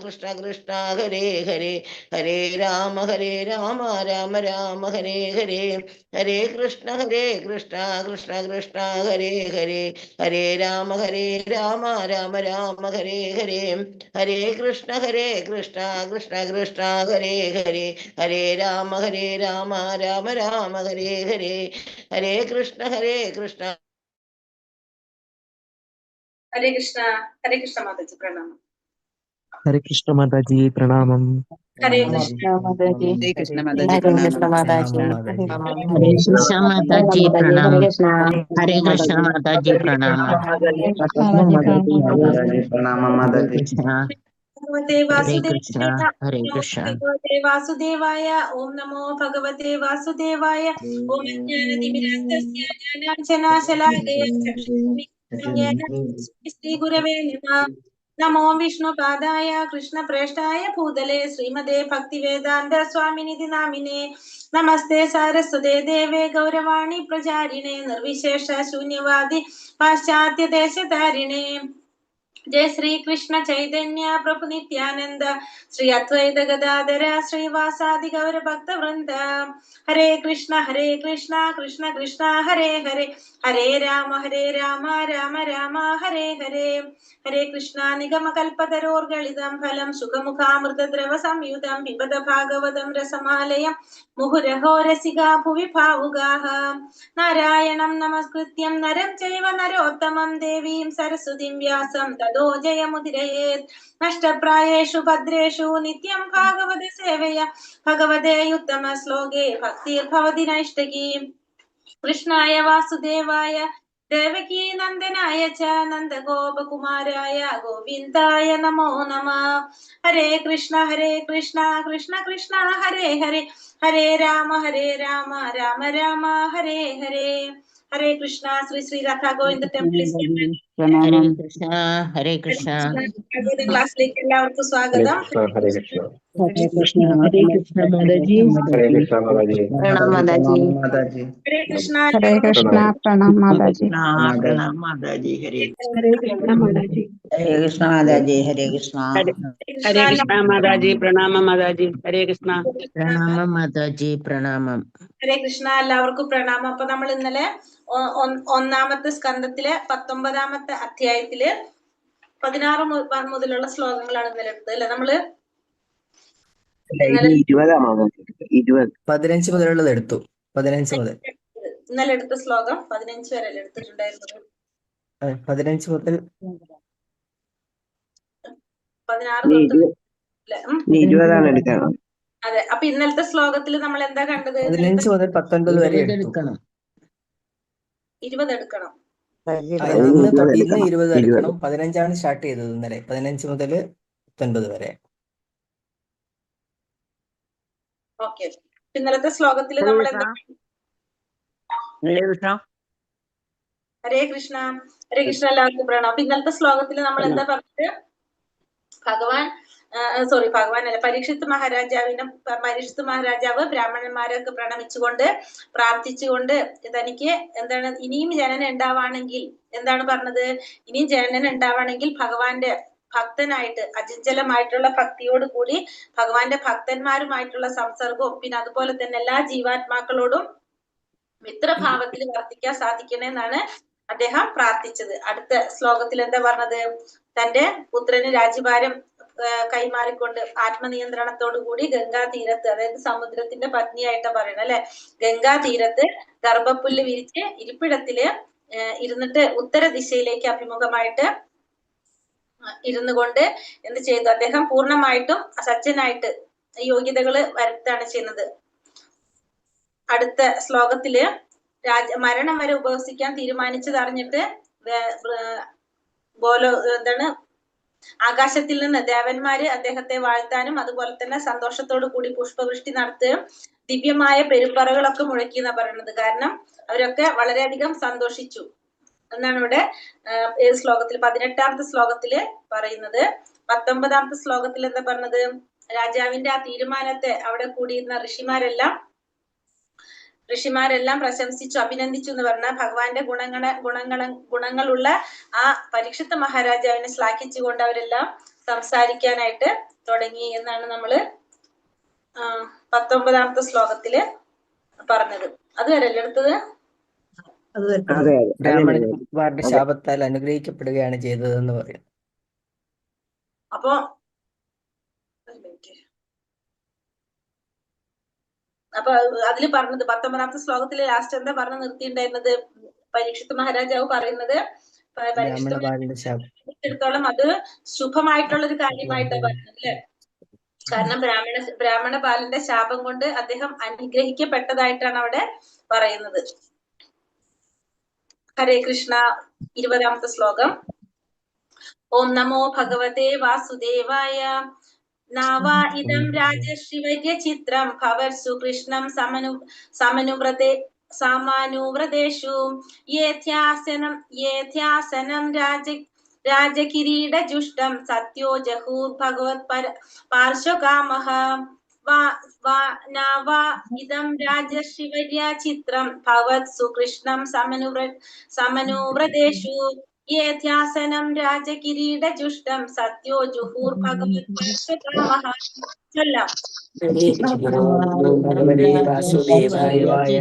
കൃഷ്ണ കൃഷ്ണ ഹരേ ഹരേ ഹരേ രാമ രാമ രാമ ഹരേ ഹരേ ഹരേ കൃഷ്ണ കൃഷ്ണ കൃഷ്ണ ഹരേ ഹരേ ഹരേ രാമ രാമ രാമ ഹരേ ഹരേ ഹരേ കൃഷ്ണ കൃഷ്ണ കൃഷ്ണ ഹരേ ഹരേ ഹരേ രാമ രാമ രാമ ഹരേ ഹരേ ഹരേ കൃഷ്ണ കൃഷ്ണ. ഹരേ കൃഷ്ണ. ഹരേ കൃഷ്ണ മാതാജി പ്രണാമം. ഹരേ കൃഷ്ണ മാതാജി പ്രണാമം. ഹരേ കൃഷ്ണ മാതാജി. ഹരേ കൃഷ്ണ ഹരേ മാതാജി കൃഷ്ണ പ്രണാമം. മാതാജി. ഹരേ കൃഷ്ണ മാതാജി പ്രണാമം. ഹരേ കൃഷ്ണ മാതാജി പ്രണാമം. പ്രണാമം മാതാജി. ഹരേ കൃഷ്ണ ഹരേ കൃഷ്ണ. വാസുദേവായ. ഓം നമോ ഭഗവതേ വാസുദേവായ. ഓം ജ്ഞാനതിമിരാന്തസ്യ ജ്ഞാനാഞ്ജനാശലാകയ ശ്രീ ഗുരവേ നമഃ. നമോ വിഷ്ണുപാദായ കൃഷ്ണപ്രേഷ്ഠായ ഭൂതലേ ശ്രീമതേ ഭക്തിവേദാന്ത സ്വാമിനിധി നാമിനേ. നമസ്തേ സാരസ്വതേ ദേവേ ഗൗരവാണി പ്രചാരിണേ നിർവിശേഷ ശൂന്യവാദി പാശ്ചാത്യ ദേശതാരിണേ. ജയ ശ്രീ കൃഷ്ണ ചൈതന്യ പ്രഭു നിത്യാനന്ദ ശ്രീ അദ്വൈത ഗദാധര ശ്രീവാസാദി ഗൗര ഭക്ത വൃന്ദ. ഹരേ കൃഷ്ണ കൃഷ്ണ കൃഷ്ണ ഹരേ ഹരേ ഹരേ രാമ രാമ രാമ ഹരേ ഹരേ. ഹരേ കൃഷ്ണ. നിഗമകൽപതരോർഗളിതം ഫലം സുഖമുഖാമൃതദ്രവ സംയുതം പിബത ഭാഗവതം രസമാലയം മുഹുരഹോ രസികാ ഭുവി ഭാവുകാഃ. നാരായണം നമസ്കൃത്യം നരം ചൈവ നരോത്തമം ദേവീം സരസ്വതീം വ്യാസം തതോ ജയമുദിരയേത്. നഷ്ടപ്രായേഷു ഭദ്രേഷു നിത്യം ഭാഗവത സേവയ ഭഗവതേ ഉത്തമ ശ്ലോകേ ഭക്തിർഭവതി നൈഷ്ടകീ. കൃഷ്ണായ വാസുദേവായ ദേവകീ നന്ദനായ ച നന്ദഗോപകുമാരായ ഗോവിന്ദായ നമോ നമഃ. ഹരേ കൃഷ്ണ കൃഷ്ണ കൃഷ്ണ ഹരേ ഹരേ ഹരേ രാമ രാമ രാമ ഹരേ ഹരേ. ഹരേ കൃഷ്ണ. ശ്രീ ശ്രീ രാധാ ഗോവിന്ദ ടെമ്പിൾ ഹരേ കൃഷ്ണ ഹരേ കൃഷ്ണ. ക്ലാസ്സിലേക്ക് എല്ലാവർക്കും സ്വാഗതം. ഹരേ കൃഷ്ണ. ഹരേ കൃഷ്ണ ഹരേ കൃഷ്ണ മാതാജി. ഹരേ കൃഷ്ണ മാതാജി. പ്രണാം മാതാജി. മാതാജി. ഹരേ കൃഷ്ണ. ഹരേ കൃഷ്ണ പ്രണാം മാതാജി. പ്രണാം മാതാജി. ഹരേ ഹരേ കൃഷ്ണ മാതാജി. ഹരേ കൃഷ്ണ മാതാജി. ഹരേ കൃഷ്ണ. ഹരേ കൃഷ്ണ മാതാജി പ്രണാമം മാതാജി. ഹരേ കൃഷ്ണ. പ്രണാമം മാതാജി പ്രണാമം. ഹരേ കൃഷ്ണ. എല്ലാവർക്കും പ്രണാമം. അപ്പൊ നമ്മൾ ഇന്നലെ ഒന്നാമത്തെ സ്കന്ധത്തിലെ 19ാമത്തെ അധ്യായത്തില് 16 മുതലുള്ള ശ്ലോകങ്ങളാണ് ഇന്നലെ എടുത്തത് അല്ലെ നമ്മള്. 15 മുതലുള്ളത് എടുത്തു. 15 മുതൽ ഇന്നലെ എടുത്ത ശ്ലോകം 15 വരെ എടുത്തിട്ടുണ്ടായിരുന്നത്. 15 മുതൽ 16 തൊട്ട് അതെ. അപ്പൊ ഇന്നലത്തെ ശ്ലോകത്തിൽ നമ്മൾ എന്താ കണ്ടത്? 15 മുതൽ 19 വരെ എടുക്കണം. 20 എടുക്കണം. ഇന്ന് 20 എടുക്കണം. 15 സ്റ്റാർട്ട് ചെയ്തത് ഇന്നലെ. 15 മുതൽ 19 വരെ. ഓക്കെ. ഇന്നലത്തെ ശ്ലോകത്തിൽ നമ്മൾ എന്താ? ഹരേ കൃഷ്ണ. ഹരേ കൃഷ്ണ. എല്ലാവർക്കും പ്രണാമം. അപ്പൊ ഇന്നലത്തെ ശ്ലോകത്തിൽ നമ്മൾ എന്താ പറഞ്ഞത്? ഭഗവാനല്ല, പരീക്ഷിത്ത് മഹാരാജാവ് ബ്രാഹ്മണന്മാരൊക്കെ പ്രണമിച്ചുകൊണ്ട് പ്രാർത്ഥിച്ചുകൊണ്ട് തനിക്ക് എന്താണ് ഇനിയും ജനനം ഉണ്ടാവാണെങ്കിൽ എന്താണ് പറഞ്ഞത്? ഇനിയും ജനനം ഉണ്ടാവാണെങ്കിൽ ഭഗവാന്റെ ഭക്തനായിട്ട് അചഞ്ചലമായിട്ടുള്ള ഭക്തിയോട് കൂടി ഭഗവാന്റെ ഭക്തന്മാരുമായിട്ടുള്ള സംസർഗവും പിന്നെ അതുപോലെ തന്നെ എല്ലാ ജീവാത്മാക്കളോടും മിത്രഭാവത്തിൽ വർത്തിക്കാൻ സാധിക്കണമെന്നാണ് അദ്ദേഹം പ്രാർത്ഥിച്ചത്. അടുത്ത ശ്ലോകത്തിൽ എന്താ പറഞ്ഞത്? തന്റെ പുത്രന് രാജ്യഭാരം കൈമാറിക്കൊണ്ട് ആത്മനിയന്ത്രണത്തോടു കൂടി ഗംഗാതീരത്ത്, അതായത് സമുദ്രത്തിന്റെ പത്നിയായിട്ടാ പറയണ അല്ലെ, ഗംഗാതീരത്ത് ഗർഭപ്പുല്ല് വിരിച്ച് ഇരിപ്പിടത്തില് ഇരുന്നിട്ട് ഉത്തര ദിശയിലേക്ക് അഭിമുഖമായിട്ട് ഇരുന്നു കൊണ്ട് എന്ത് ചെയ്തു? അദ്ദേഹം പൂർണ്ണമായിട്ടും സജ്ജനായിട്ട് യോഗ്യതകള് വരുത്താണ് ചെയ്യുന്നത്. അടുത്ത ശ്ലോകത്തില് മരണം വരെ ഉപവസിക്കാൻ തീരുമാനിച്ചതറിഞ്ഞിട്ട് എന്താണ് ആകാശത്തിൽ നിന്ന് ദേവന്മാര് അദ്ദേഹത്തെ വാഴ്ത്താനും അതുപോലെ തന്നെ സന്തോഷത്തോടു കൂടി പുഷ്പവൃഷ്ടി നടത്തുകയും ദിവ്യമായ പെരുമ്പറകളൊക്കെ മുഴക്കിയെന്നാ പറയുന്നത്. കാരണം അവരൊക്കെ വളരെയധികം സന്തോഷിച്ചു എന്നാണ് ഇവിടെ ശ്ലോകത്തിൽ 18ാമത്തെ ശ്ലോകത്തില് പറയുന്നത്. 19ാമത്തെ ശ്ലോകത്തിൽ എന്താ പറഞ്ഞത്? രാജാവിന്റെ ആ തീരുമാനത്തെ അവിടെ കൂടിയിരുന്ന ഋഷിമാരെല്ലാം പ്രശംസിച്ചു, അഭിനന്ദിച്ചു എന്ന് പറഞ്ഞാൽ ഭഗവാന്റെ ഗുണങ്ങളുള്ള ആ പരീക്ഷിത്ത് മഹാരാജാവിനെ ശ്ലാഘിച്ചുകൊണ്ട് അവരെല്ലാം സംസാരിക്കാനായിട്ട് തുടങ്ങി എന്നാണ് നമ്മള് 19ാമത്തെ ശ്ലോകത്തില് പറഞ്ഞത്. അതുവരെയല്ലേ എടുത്തത്? ബ്രാഹ്മണ കുമാരന്റെ ശാപത്താൽ അനുഗ്രഹിക്കപ്പെടുകയാണ് ചെയ്തതെന്ന് പറയും. അപ്പൊ അതില് പറഞ്ഞത് 19ാമത്തെ ശ്ലോകത്തില് ലാസ്റ്റ് എന്താ പറഞ്ഞു നിർത്തിയിട്ടുണ്ടായിരുന്നത്? പരീക്ഷിത്ത് മഹാരാജാവ് പറയുന്നത് പരീക്ഷിത്തോളം അത് ശുഭമായിട്ടുള്ള ഒരു കാര്യമായിട്ടാണ് പറയുന്നത് അല്ലെ. കാരണം ബ്രാഹ്മണ ബാലന്റെ ശാപം കൊണ്ട് അദ്ദേഹം അനുഗ്രഹിക്കപ്പെട്ടതായിട്ടാണ് അവിടെ പറയുന്നത്. ഹരേ കൃഷ്ണ. 20ാമത്തെ ശ്ലോകം. ഓം നമോ ഭഗവതേ വാസുദേവായ. നാവാ ഇദം രാജർഷിവര്യ ചിത്രം ഭവർസു കൃഷ്ണം സാമാനുവ്രതേഷു യേധ്യാസനം രാജകിരീടജുഷ്ടം സത്യോ ജഹൂർ ഭഗവത് പാർശ്വകാമഃ. നാവാ ഇദം രാജർഷിവര്യ ചിത്രം ഭവത്സു കൃഷ്ണം സമനുവ്രതേഷു യേധ്യാസനം രാജകിരീടജുഷ്ടം സത്യോ ജുഹൂർ ഭഗവത് പാർശ്വകാമഃ. ചൊല്ലാം. ഭഗവതേ വാസുദേവായ.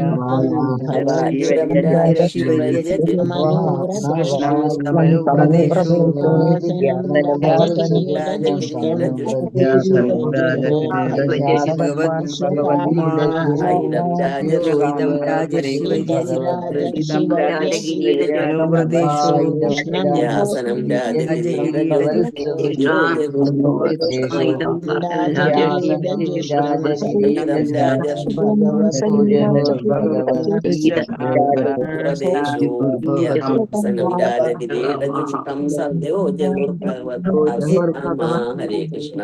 ഹരേ കൃഷ്ണ.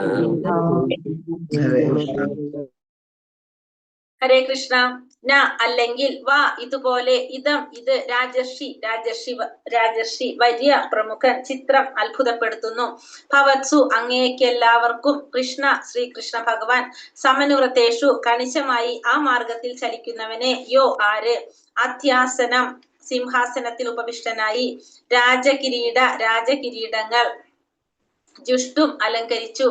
ഹരേ കൃഷ്ണ. ന അല്ലെങ്കിൽ വാ ഇതുപോലെ ഇതം ഇത് രാജർഷി വര്യ പ്രമുഖൻ ചിത്രം അത്ഭുതപ്പെടുത്തുന്നു ഭവത്സു അങ്ങേക്കെല്ലാവർക്കും കൃഷ്ണ ശ്രീകൃഷ്ണ ഭഗവാൻ സമനുവ്രതേഷു കണിശമായി ആ മാർഗത്തിൽ ചലിക്കുന്നവനെ യോ ആര് അധ്യാസനം സിംഹാസനത്തിൽ ഉപവിഷ്ടനായി രാജകിരീടങ്ങൾ ജുഷ്ടും അലങ്കരിച്ചു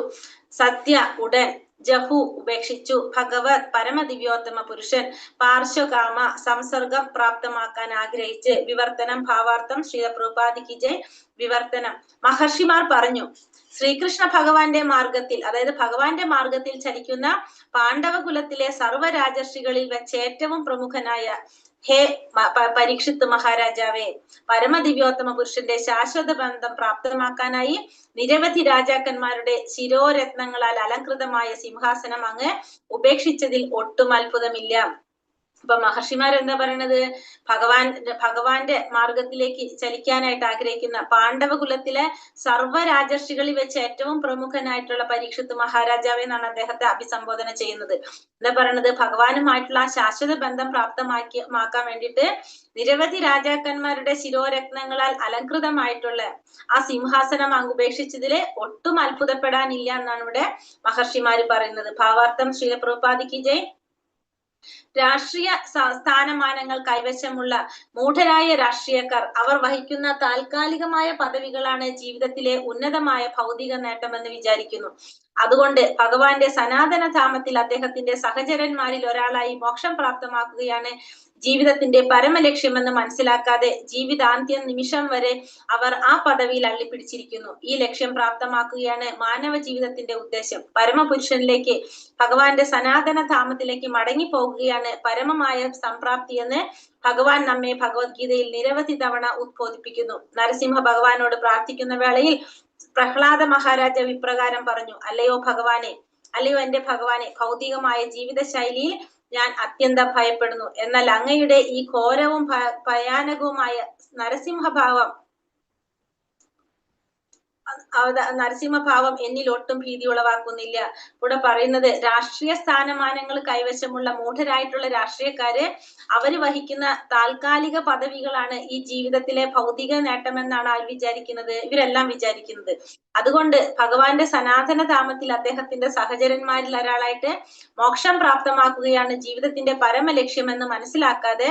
സത്യ ഉടൻ ജഹു ഉപേക്ഷിച്ചു ഭഗവത് പരമദിവ്യോത്തമ പുരുഷൻ പാർശ്വകാമ സംസർഗം പ്രാപ്തമാക്കാൻ ആഗ്രഹിച്ച് വിവർത്തനം ഭാവാർത്ഥം ശ്രീ പ്രഭുപാദിക്ക് ജയ്. വിവർത്തനം. മഹർഷിമാർ പറഞ്ഞു, ശ്രീകൃഷ്ണ ഭഗവാന്റെ മാർഗത്തിൽ, അതായത് ഭഗവാന്റെ മാർഗത്തിൽ ചലിക്കുന്ന പാണ്ഡവകുലത്തിലെ സർവ്വരാജർഷികളിൽ വെച്ച് ഏറ്റവും പ്രമുഖനായ ഹേ പരീക്ഷിത്ത് മഹാരാജാവേ, പരമദിവ്യോത്തമ പുരുഷന്റെ ശാശ്വത ബന്ധം പ്രാപ്തമാക്കാനായി നിരവധി രാജാക്കന്മാരുടെ ശിരോരത്നങ്ങളാൽ അലങ്കൃതമായ സിംഹാസനം അങ്ങ് ഉപേക്ഷിച്ചതിൽ ഒട്ടും അത്ഭുതമില്ല. അപ്പൊ മഹർഷിമാരെന്താ പറയണത്? ഭഗവാന്റെ മാർഗത്തിലേക്ക് ചലിക്കാനായിട്ട് ആഗ്രഹിക്കുന്ന പാണ്ഡവകുലത്തിലെ സർവ്വ രാജർഷികളിൽ വെച്ച് ഏറ്റവും പ്രമുഖനായിട്ടുള്ള പരീക്ഷിത്ത് മഹാരാജാവെ എന്നാണ് അദ്ദേഹത്തെ അഭിസംബോധന ചെയ്യുന്നത്. എന്താ പറയണത്? ഭഗവാനുമായിട്ടുള്ള ആ ശാശ്വത ബന്ധം പ്രാപ്തമാക്കാൻ വേണ്ടിയിട്ട് നിരവധി രാജാക്കന്മാരുടെ ശിരോരത്നങ്ങളാൽ അലങ്കൃതമായിട്ടുള്ള ആ സിംഹാസനം അങ്ങ് ഉപേക്ഷിച്ചതില് ഒട്ടും അത്ഭുതപ്പെടാനില്ല എന്നാണ് ഇവിടെ മഹർഷിമാര് പറയുന്നത്. ഭാവാർത്ഥം ശ്രീ പ്രഭുപാദിക്ക് ജയ്. രാഷ്ട്രീയ സ്ഥാനമാനങ്ങൾ കൈവശമുള്ള മൂഢരായ രാഷ്ട്രീയക്കാർ അവർ വഹിക്കുന്ന താൽക്കാലികമായ പദവികളാണ് ജീവിതത്തിലെ ഉന്നതമായ ഭൗതിക നേട്ടമെന്ന് വിചാരിക്കുന്നു. അതുകൊണ്ട് ഭഗവാന്റെ സനാതന ധാമത്തിൽ അദ്ദേഹത്തിന്റെ സഹചരന്മാരിൽ ഒരാളായി മോക്ഷം പ്രാപ്തമാക്കുകയാണ് ജീവിതത്തിന്റെ പരമലക്ഷ്യമെന്ന് മനസ്സിലാക്കാതെ ജീവിതാന്ത്യ നിമിഷം വരെ അവർ ആ പദവിയിൽ അള്ളിപ്പിടിച്ചിരിക്കുന്നു. ഈ ലക്ഷ്യം പ്രാപ്തമാക്കുകയാണ് മാനവ ജീവിതത്തിന്റെ ഉദ്ദേശം. പരമപുരുഷനിലേക്ക്, ഭഗവാന്റെ സനാതന ധാമത്തിലേക്ക് മടങ്ങി പോകുകയാണ് പരമമായ സംപ്രാപ്തി എന്ന് ഭഗവാൻ നമ്മെ ഭഗവത്ഗീതയിൽ നിരവധി തവണ ഉദ്ബോധിപ്പിക്കുന്നു. നരസിംഹ ഭഗവാനോട് പ്രാർത്ഥിക്കുന്ന വേളയിൽ പ്രഹ്ലാദ മഹാരാജാവ് ഇപ്രകാരം പറഞ്ഞു, അല്ലയോ എന്റെ ഭഗവാനെ, ഭൗതികമായ ജീവിത ശൈലിയിൽ ഞാൻ അത്യന്തം ഭയപ്പെടുന്നു. എന്നാൽ അങ്ങയുടെ ഈ ഘോരവും ഭയാനകവുമായ നരസിംഹഭാവം എന്നിൽ ഒട്ടും ഭീതി ഉളവാക്കുന്നില്ല. ഇവിടെ പറയുന്നത് രാഷ്ട്രീയ സ്ഥാനമാനങ്ങൾ കൈവശമുള്ള മൂഢരായിട്ടുള്ള രാഷ്ട്രീയക്കാര് അവര് വഹിക്കുന്ന താൽക്കാലിക പദവികളാണ് ഈ ജീവിതത്തിലെ ഭൗതിക നേട്ടമെന്നാണ് ഇവരെല്ലാം വിചാരിക്കുന്നത്. അതുകൊണ്ട് ഭഗവാന്റെ സനാതന ധാമത്തിൽ അദ്ദേഹത്തിന്റെ സഹചരന്മാരിൽ ഒരാളായിട്ട് മോക്ഷം പ്രാപ്തമാക്കുകയാണ് ജീവിതത്തിന്റെ പരമലക്ഷ്യമെന്ന് മനസ്സിലാക്കാതെ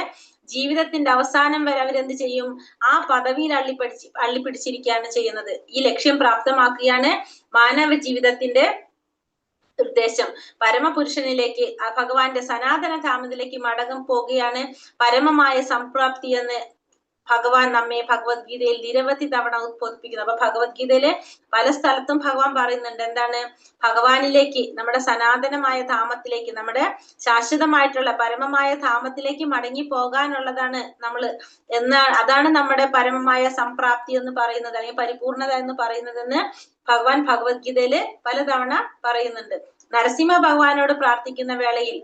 ജീവിതത്തിന്റെ അവസാനം വരെ അവരെന്ത് ചെയ്യും? ആ പദവിയിൽ അള്ളിപ്പിടിച്ചിരിക്കുകയാണ് ചെയ്യുന്നത്. ഈ ലക്ഷ്യം പ്രാപ്തമാക്കുകയാണ് മാനവ ജീവിതത്തിന്റെ ഉദ്ദേശം. പരമപുരുഷനിലേക്ക്, ഭഗവാന്റെ സനാതന ധാമത്തിലേക്ക് മടങ്ങും പോകുകയാണ് പരമമായ സംപ്രാപ്തി എന്ന് ഭഗവാൻ നമ്മെ ഭഗവത്ഗീതയിൽ നിരവധി തവണ ഉദ്ബോധിപ്പിക്കുന്നു. അപ്പൊ ഭഗവത്ഗീതയിലെ പല സ്ഥലത്തും ഭഗവാൻ പറയുന്നുണ്ട് എന്താണ്? ഭഗവാനിലേക്ക്, നമ്മുടെ സനാതനമായ ധാമത്തിലേക്ക്, നമ്മുടെ ശാശ്വതമായിട്ടുള്ള പരമമായ ധാമത്തിലേക്ക് മടങ്ങി പോകാനുള്ളതാണ് നമ്മള് അതാണ് നമ്മുടെ പരമമായ സംപ്രാപ്തി എന്ന് പറയുന്നത്, അല്ലെങ്കിൽ പരിപൂർണത എന്ന് പറയുന്നതെന്ന് ഭഗവാൻ ഭഗവത്ഗീതയില് പലതവണ പറയുന്നുണ്ട്. നരസിംഹ ഭഗവാനോട് പ്രാർത്ഥിക്കുന്ന വേളയിൽ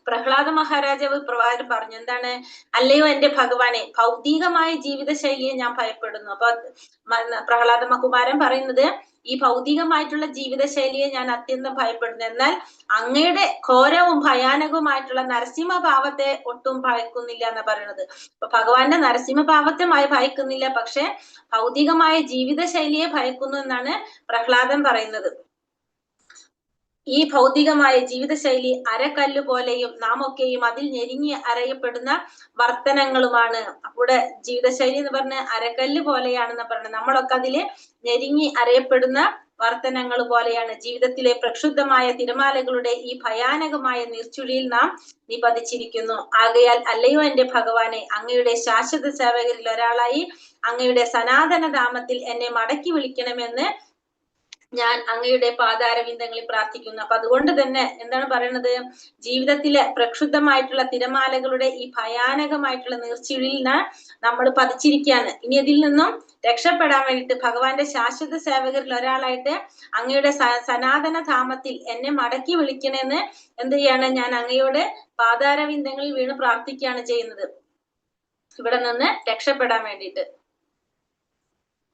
പ്രഹ്ലാദ മഹാരാജാവ് പ്രവാചകൻ പറഞ്ഞു എന്താണ്? അല്ലയോ എന്റെ ഭഗവാനെ, ഭൗതികമായ ജീവിതശൈലിയെ ഞാൻ ഭയപ്പെടുന്നു. അപ്പൊ പ്രഹ്ലാദ കുമാരൻ പറയുന്നത് ഈ ഭൗതികമായിട്ടുള്ള ജീവിതശൈലിയെ ഞാൻ അത്യന്തം ഭയപ്പെടുന്നു, എന്നാൽ അങ്ങയുടെ ഘോരവും ഭയാനകവുമായിട്ടുള്ള നരസിംഹഭാവത്തെ ഒട്ടും ഭയക്കുന്നില്ല എന്നാ പറയുന്നത്. അപ്പൊ ഭഗവാന്റെ നരസിംഹഭാവത്തെ ഭയക്കുന്നില്ല, പക്ഷെ ഭൗതികമായ ജീവിതശൈലിയെ ഭയക്കുന്നു എന്നാണ് പ്രഹ്ലാദൻ പറയുന്നത്. ഈ ഭൗതികമായ ജീവിതശൈലി അരക്കല്ല് പോലെയും നാം ഒക്കെയും അതിൽ ഞെരിഞ്ഞ് അരയപ്പെടുന്ന വർത്തനങ്ങളുമാണ്. അവിടെ ജീവിതശൈലി എന്ന് പറഞ്ഞ അരക്കല്ല് പോലെയാണെന്ന് പറയുന്നത്. നമ്മളൊക്കെ അതില് ഞെരിഞ്ഞ് അരയപ്പെടുന്ന വർത്തനങ്ങൾ പോലെയാണ്. ജീവിതത്തിലെ പ്രക്ഷുബ്ധമായ തിരമാലകളുടെ ഈ ഭയാനകമായ നീർച്ചുഴിയിൽ നാം നിപതിച്ചിരിക്കുന്നു. ആകയാൽ അല്ലയോ എന്റെ ഭഗവാനെ, അങ്ങയുടെ ശാശ്വത സേവകരിൽ ഒരാളായി അങ്ങയുടെ സനാതന ധാമത്തിൽ എന്നെ മടക്കി വിളിക്കണമെന്ന് ഞാൻ അങ്ങയുടെ പാതാരവിന്ദങ്ങളിൽ പ്രാർത്ഥിക്കുന്നു. അപ്പൊ അതുകൊണ്ട് തന്നെ എന്താണ് പറയുന്നത്? ജീവിതത്തിലെ പ്രക്ഷുബ്ധമായിട്ടുള്ള തിരമാലകളുടെ ഈ ഭയാനകമായിട്ടുള്ള നീർച്ചുഴിയിൽ നമ്മൾ പതിച്ചിരിക്കുകയാണ്. ഇനി അതിൽ നിന്നും രക്ഷപ്പെടാൻ വേണ്ടിയിട്ട് ഭഗവാന്റെ ശാശ്വത സേവകരിൽ ഒരാളായിട്ട് അങ്ങയുടെ സനാതന ധാമത്തിൽ എന്നെ മടക്കി വിളിക്കണമെന്ന് എന്ത് ചെയ്യാണ്? ഞാൻ അങ്ങയുടെ പാതാരവിന്ദങ്ങളിൽ വീണ് പ്രാർത്ഥിക്കുകയാണ് ചെയ്യുന്നത്, ഇവിടെ നിന്ന് രക്ഷപ്പെടാൻ വേണ്ടിയിട്ട്.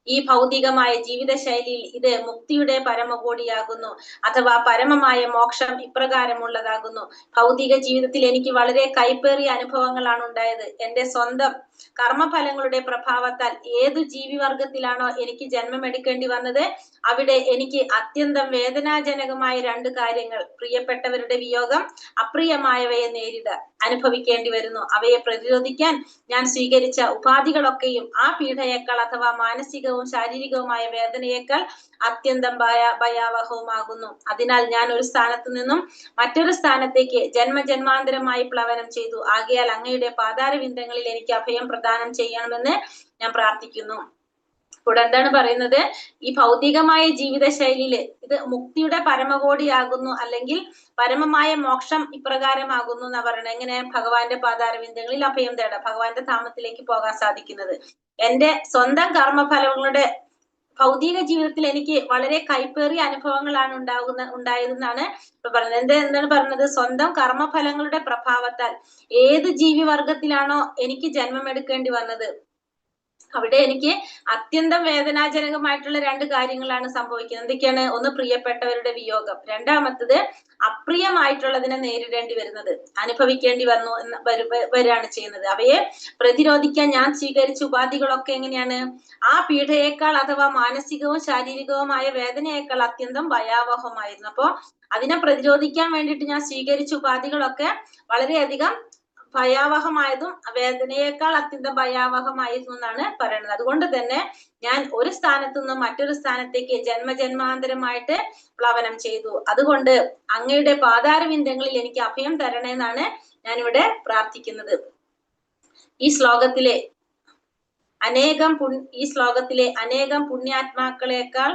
ഈ ഭൗതികമായ ജീവിതശൈലിയിൽ ഇത് മുക്തിയുടെ പരമകോടിയാകുന്നു, അഥവാ പരമമായ മോക്ഷം ഇപ്രകാരമുള്ളതാകുന്നു. ഭൗതിക ജീവിതത്തിൽ എനിക്ക് വളരെ കൈപ്പേറിയ അനുഭവങ്ങളാണ് ഉണ്ടായത്. എന്റെ സ്വന്തം കർമ്മഫലങ്ങളുടെ പ്രഭാവത്താൽ ഏതു ജീവിവർഗത്തിലാണോ എനിക്ക് ജന്മമെടുക്കേണ്ടി വന്നത്, അവിടെ എനിക്ക് അത്യന്തം വേദനാജനകമായ രണ്ട് കാര്യങ്ങൾ, പ്രിയപ്പെട്ടവരുടെ വിയോഗം, അപ്രിയമായവയെ അനുഭവിക്കേണ്ടി വരുന്നു. അവയെ പ്രതിരോധിക്കാൻ ഞാൻ സ്വീകരിച്ച ഉപാധികളൊക്കെയും ആ പീഡയേക്കാൾ അഥവാ മാനസികവും ശാരീരികവുമായ വേദനയേക്കാൾ അത്യന്തം ഭയാവഹവുമാകുന്നു. അതിനാൽ ഞാൻ ഒരു സ്ഥാനത്തു നിന്നും മറ്റൊരു സ്ഥാനത്തേക്ക് ജന്മജന്മാന്തരമായി പ്ലവനം ചെയ്തു. ആകയാൽ അങ്ങയുടെ പാതാരവിന്ദങ്ങളിൽ എനിക്ക് അഭയം പ്രദാനം ചെയ്യണമെന്ന് ഞാൻ പ്രാർത്ഥിക്കുന്നു. ഇവിടെ എന്താണ് പറയുന്നത്? ഈ ഭൗതികമായ ജീവിതശൈലിയില് ഇത് മുക്തിയുടെ പരമകോടിയാകുന്നു, അല്ലെങ്കിൽ പരമമായ മോക്ഷം ഇപ്രകാരമാകുന്നു എന്നാ പറയുന്നത്. എങ്ങനെ? ഭഗവാന്റെ പാതാരവിന്ദങ്ങളിൽ അഭയം തേടാം, ഭഗവാന്റെ ധാമത്തിലേക്ക് പോകാൻ സാധിക്കുന്നത്. എന്റെ സ്വന്തം കർമ്മഫലങ്ങളുടെ ഭൗതിക ജീവിതത്തിൽ എനിക്ക് വളരെ കൈപ്പേറിയ അനുഭവങ്ങളാണ് ഉണ്ടായതെന്നാണ് പറയുന്നത്. എന്താണ് പറയുന്നത്? സ്വന്തം കർമ്മഫലങ്ങളുടെ പ്രഭാവത്താൽ ഏത് ജീവിവർഗത്തിലാണോ എനിക്ക് ജന്മമെടുക്കേണ്ടി വന്നത്, അവിടെ എനിക്ക് അത്യന്തം വേദനാജനകമായിട്ടുള്ള രണ്ട് കാര്യങ്ങളാണ് സംഭവിക്കുന്നത്. എന്തൊക്കെയാണ്? ഒന്ന്, പ്രിയപ്പെട്ടവരുടെ വിയോഗം. രണ്ടാമത്തത്, അപ്രിയമായിട്ടുള്ളതിനെ നേരിടേണ്ടി വരുന്നത്, അനുഭവിക്കേണ്ടി വരികയാണ് ചെയ്യുന്നത്. അവയെ പ്രതിരോധിക്കാൻ ഞാൻ സ്വീകരിച്ച ഉപാധികളൊക്കെ എങ്ങനെയാണ്? ആ പീഡയേക്കാൾ അഥവാ മാനസികവും ശാരീരികവുമായ വേദനയേക്കാൾ അത്യന്തം ഭയാവഹമായിരുന്നു. അപ്പോ അതിനെ പ്രതിരോധിക്കാൻ വേണ്ടിയിട്ട് ഞാൻ സ്വീകരിച്ച ഉപാധികളൊക്കെ വളരെയധികം ഭയാവഹമായതും വേദനയേക്കാൾ അത്യന്തം ഭയാവഹമായിരുന്നു എന്നാണ് പറയുന്നത്. അതുകൊണ്ട് തന്നെ ഞാൻ ഒരു സ്ഥാനത്തു നിന്നും മറ്റൊരു സ്ഥാനത്തേക്ക് ജന്മജന്മാന്തരമായിട്ട് പ്ലവനം ചെയ്തു. അതുകൊണ്ട് അങ്ങയുടെ പാതാരവിന്ദങ്ങളിൽ എനിക്ക് അഭയം തരണേന്നാണ് ഞാനിവിടെ പ്രാർത്ഥിക്കുന്നത്. ഈ ശ്ലോകത്തിലെ അനേകം പുണ്യാത്മാക്കളെക്കാൾ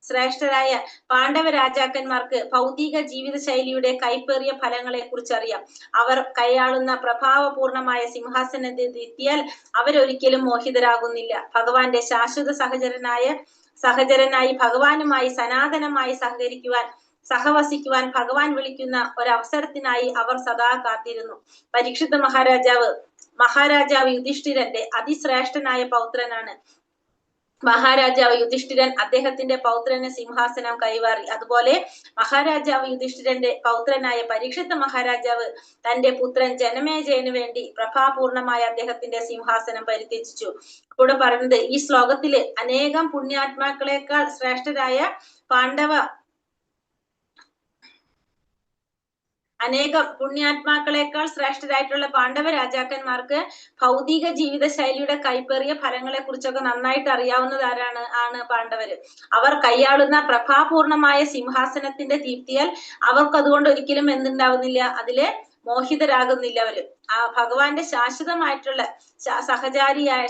ശ്രേഷ്ഠരായ പാണ്ഡവ രാജാക്കന്മാർക്ക് ഭൗതിക ജീവിത ശൈലിയുടെ കൈപ്പേറിയ ഫലങ്ങളെ കുറിച്ച് അറിയാം. അവർ കൈയാളുന്ന പ്രഭാവപൂർണമായ സിംഹാസനത്തിൽ അവരൊരിക്കലും മോഹിതരാകുന്നില്ല. ഭഗവാന്റെ ശാശ്വത സഹചരനായി ഭഗവാനുമായി സനാതനമായി സഹവസിക്കുവാൻ ഭഗവാൻ വിളിക്കുന്ന ഒരവസരത്തിനായി അവർ സദാ കാത്തിരുന്നു. പരീക്ഷിത മഹാരാജാവ് യുധിഷ്ഠിരന്റെ അതിശ്രേഷ്ഠനായ പൗത്രനാണ്. മഹാരാജാവ് യുധിഷ്ഠിരൻ അദ്ദേഹത്തിന്റെ പൗത്രന് സിംഹാസനം കൈമാറി. അതുപോലെ മഹാരാജാവ് യുധിഷ്ഠിരന്റെ പൗത്രനായ പരീക്ഷിത മഹാരാജാവ് തന്റെ പുത്രൻ ജനമേജയന് വേണ്ടി പ്രഭാപൂർണമായ അദ്ദേഹത്തിന്റെ സിംഹാസനം പരിത്യജിച്ചു. ഇവിടെ പറയുന്നത് ഈ ശ്ലോകത്തില് അനേകം പുണ്യാത്മാക്കളെക്കാൾ ശ്രേഷ്ഠരായ അനേകം പുണ്യാത്മാക്കളെക്കാൾ ശ്രേഷ്ഠരായിട്ടുള്ള പാണ്ഡവ രാജാക്കന്മാർക്ക് ഭൗതിക ജീവിത ശൈലിയുടെ കൈപ്പേറിയ ഫലങ്ങളെ കുറിച്ചൊക്കെ നന്നായിട്ട് അറിയാവുന്നതാരാണ് പാണ്ഡവര്. അവർ കൈയാളുന്ന പ്രഭാപൂർണമായ സിംഹാസനത്തിന്റെ ദീപ്തിയാൽ അവർക്ക് അതുകൊണ്ട് ഒരിക്കലും എന്തുണ്ടാവുന്നില്ല, അതില് മോഹിതരാകുന്നില്ല. അവര് ആ ഭഗവാന്റെ ശാശ്വതമായിട്ടുള്ള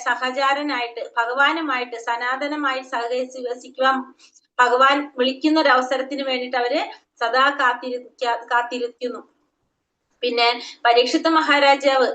സഹചാരനായിട്ട് ഭഗവാനുമായിട്ട് സനാതനമായി സഹകരിച്ച് വസിക്കുവാൻ ഭഗവാൻ വിളിക്കുന്ന ഒരു അവസരത്തിന് വേണ്ടിയിട്ട് അവര് സദാ കാത്തിരിക്കുന്നു. പിന്നെ പരീക്ഷിത്ത മഹാരാജാവ്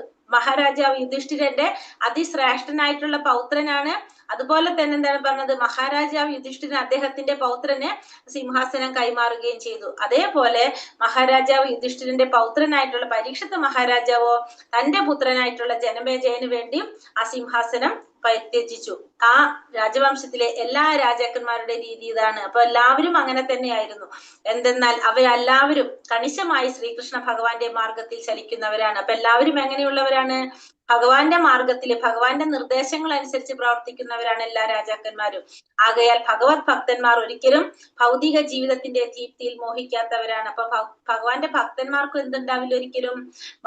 യുധിഷ്ഠിരന്റെ അതിശ്രേഷ്ഠനായിട്ടുള്ള പൗത്രനാണ്. അതുപോലെ തന്നെ എന്താണ് പറഞ്ഞത്, മഹാരാജാവ് യുധിഷ്ഠിരൻ അദ്ദേഹത്തിന്റെ പൗത്രന് സിംഹാസനം കൈമാറുകയും ചെയ്തു. അതേപോലെ മഹാരാജാവ് യുധിഷ്ഠിരന്റെ പൗത്രനായിട്ടുള്ള പരീക്ഷിത്ത മഹാരാജാവോ തന്റെ പുത്രനായിട്ടുള്ള ജനമേജയന് വേണ്ടി ആ സിംഹാസനം പരിത്യജിച്ചു. ആ രാജവംശത്തിലെ എല്ലാ രാജാക്കന്മാരുടെ രീതി ഇതാണ്. അപ്പൊ എല്ലാവരും അങ്ങനെ തന്നെയായിരുന്നു. എന്തെന്നാൽ അവരെല്ലാവരും കണിശമായി ശ്രീകൃഷ്ണ ഭഗവാന്റെ മാർഗത്തിൽ ചലിക്കുന്നവരാണ്. അപ്പൊ എല്ലാവരും എങ്ങനെയുള്ളവരാണ്? ഭഗവാന്റെ മാർഗത്തില് ഭഗവാന്റെ നിർദ്ദേശങ്ങൾ അനുസരിച്ച് പ്രവർത്തിക്കുന്നവരാണ് എല്ലാ രാജാക്കന്മാരും. ആകയാൽ ഭഗവത് ഭക്തന്മാർ ഒരിക്കലും ഭൗതിക ജീവിതത്തിന്റെ ദീപ്തിയിൽ മോഹിക്കാത്തവരാണ്. അപ്പൊ ഭഗവാന്റെ ഭക്തന്മാർക്കും എന്തുണ്ടാവില്ല, ഒരിക്കലും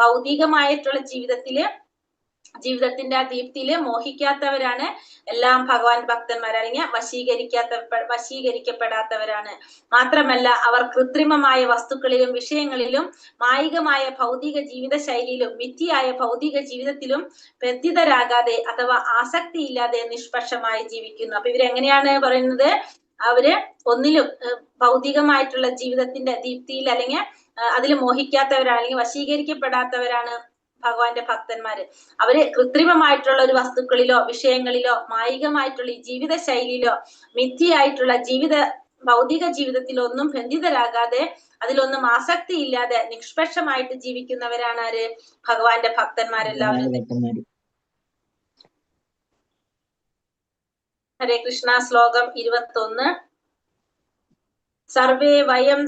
ഭൗതികമായിട്ടുള്ള ജീവിതത്തിന്റെ ആ ദീപ്തിയില് മോഹിക്കാത്തവരാണ് എല്ലാം ഭഗവാൻ ഭക്തന്മാർ, അല്ലെങ്കിൽ വശീകരിക്കപ്പെടാത്തവരാണ്. മാത്രമല്ല അവർ കൃത്രിമമായ വസ്തുക്കളിലും വിഷയങ്ങളിലും മായികമായ ഭൗതിക ജീവിത ശൈലിയിലും മിഥ്യയായ ഭൗതിക ജീവിതത്തിലും ബന്ധിതരാകാതെ അഥവാ ആസക്തിയില്ലാതെ നിഷ്പക്ഷമായി ജീവിക്കുന്നു. അപ്പൊ ഇവരെങ്ങനെയാണ് പറയുന്നത്? അവര് ഒന്നിലും ഭൗതികമായിട്ടുള്ള ജീവിതത്തിന്റെ ദീപ്തിയിൽ അല്ലെങ്കിൽ അതിൽ മോഹിക്കാത്തവരാണ്, അല്ലെങ്കിൽ വശീകരിക്കപ്പെടാത്തവരാണ് ഭഗവാന്റെ ഭക്തന്മാര്. അവര് കൃത്രിമമായിട്ടുള്ള ഒരു വസ്തുക്കളിലോ വിഷയങ്ങളിലോ മായികമായിട്ടുള്ള ഈ ജീവിത ശൈലിയിലോ മിഥ്യയായിട്ടുള്ള ഭൗതിക ജീവിതത്തിലൊന്നും ബന്ധിതരാകാതെ അതിലൊന്നും ആസക്തി ഇല്ലാതെ നിഷ്പക്ഷമായിട്ട് ജീവിക്കുന്നവരാണ് ആര്? ഭഗവാന്റെ ഭക്തന്മാരെല്ലാവരും. ഹരേ കൃഷ്ണ. ശ്ലോകം 21. സർവേ വയം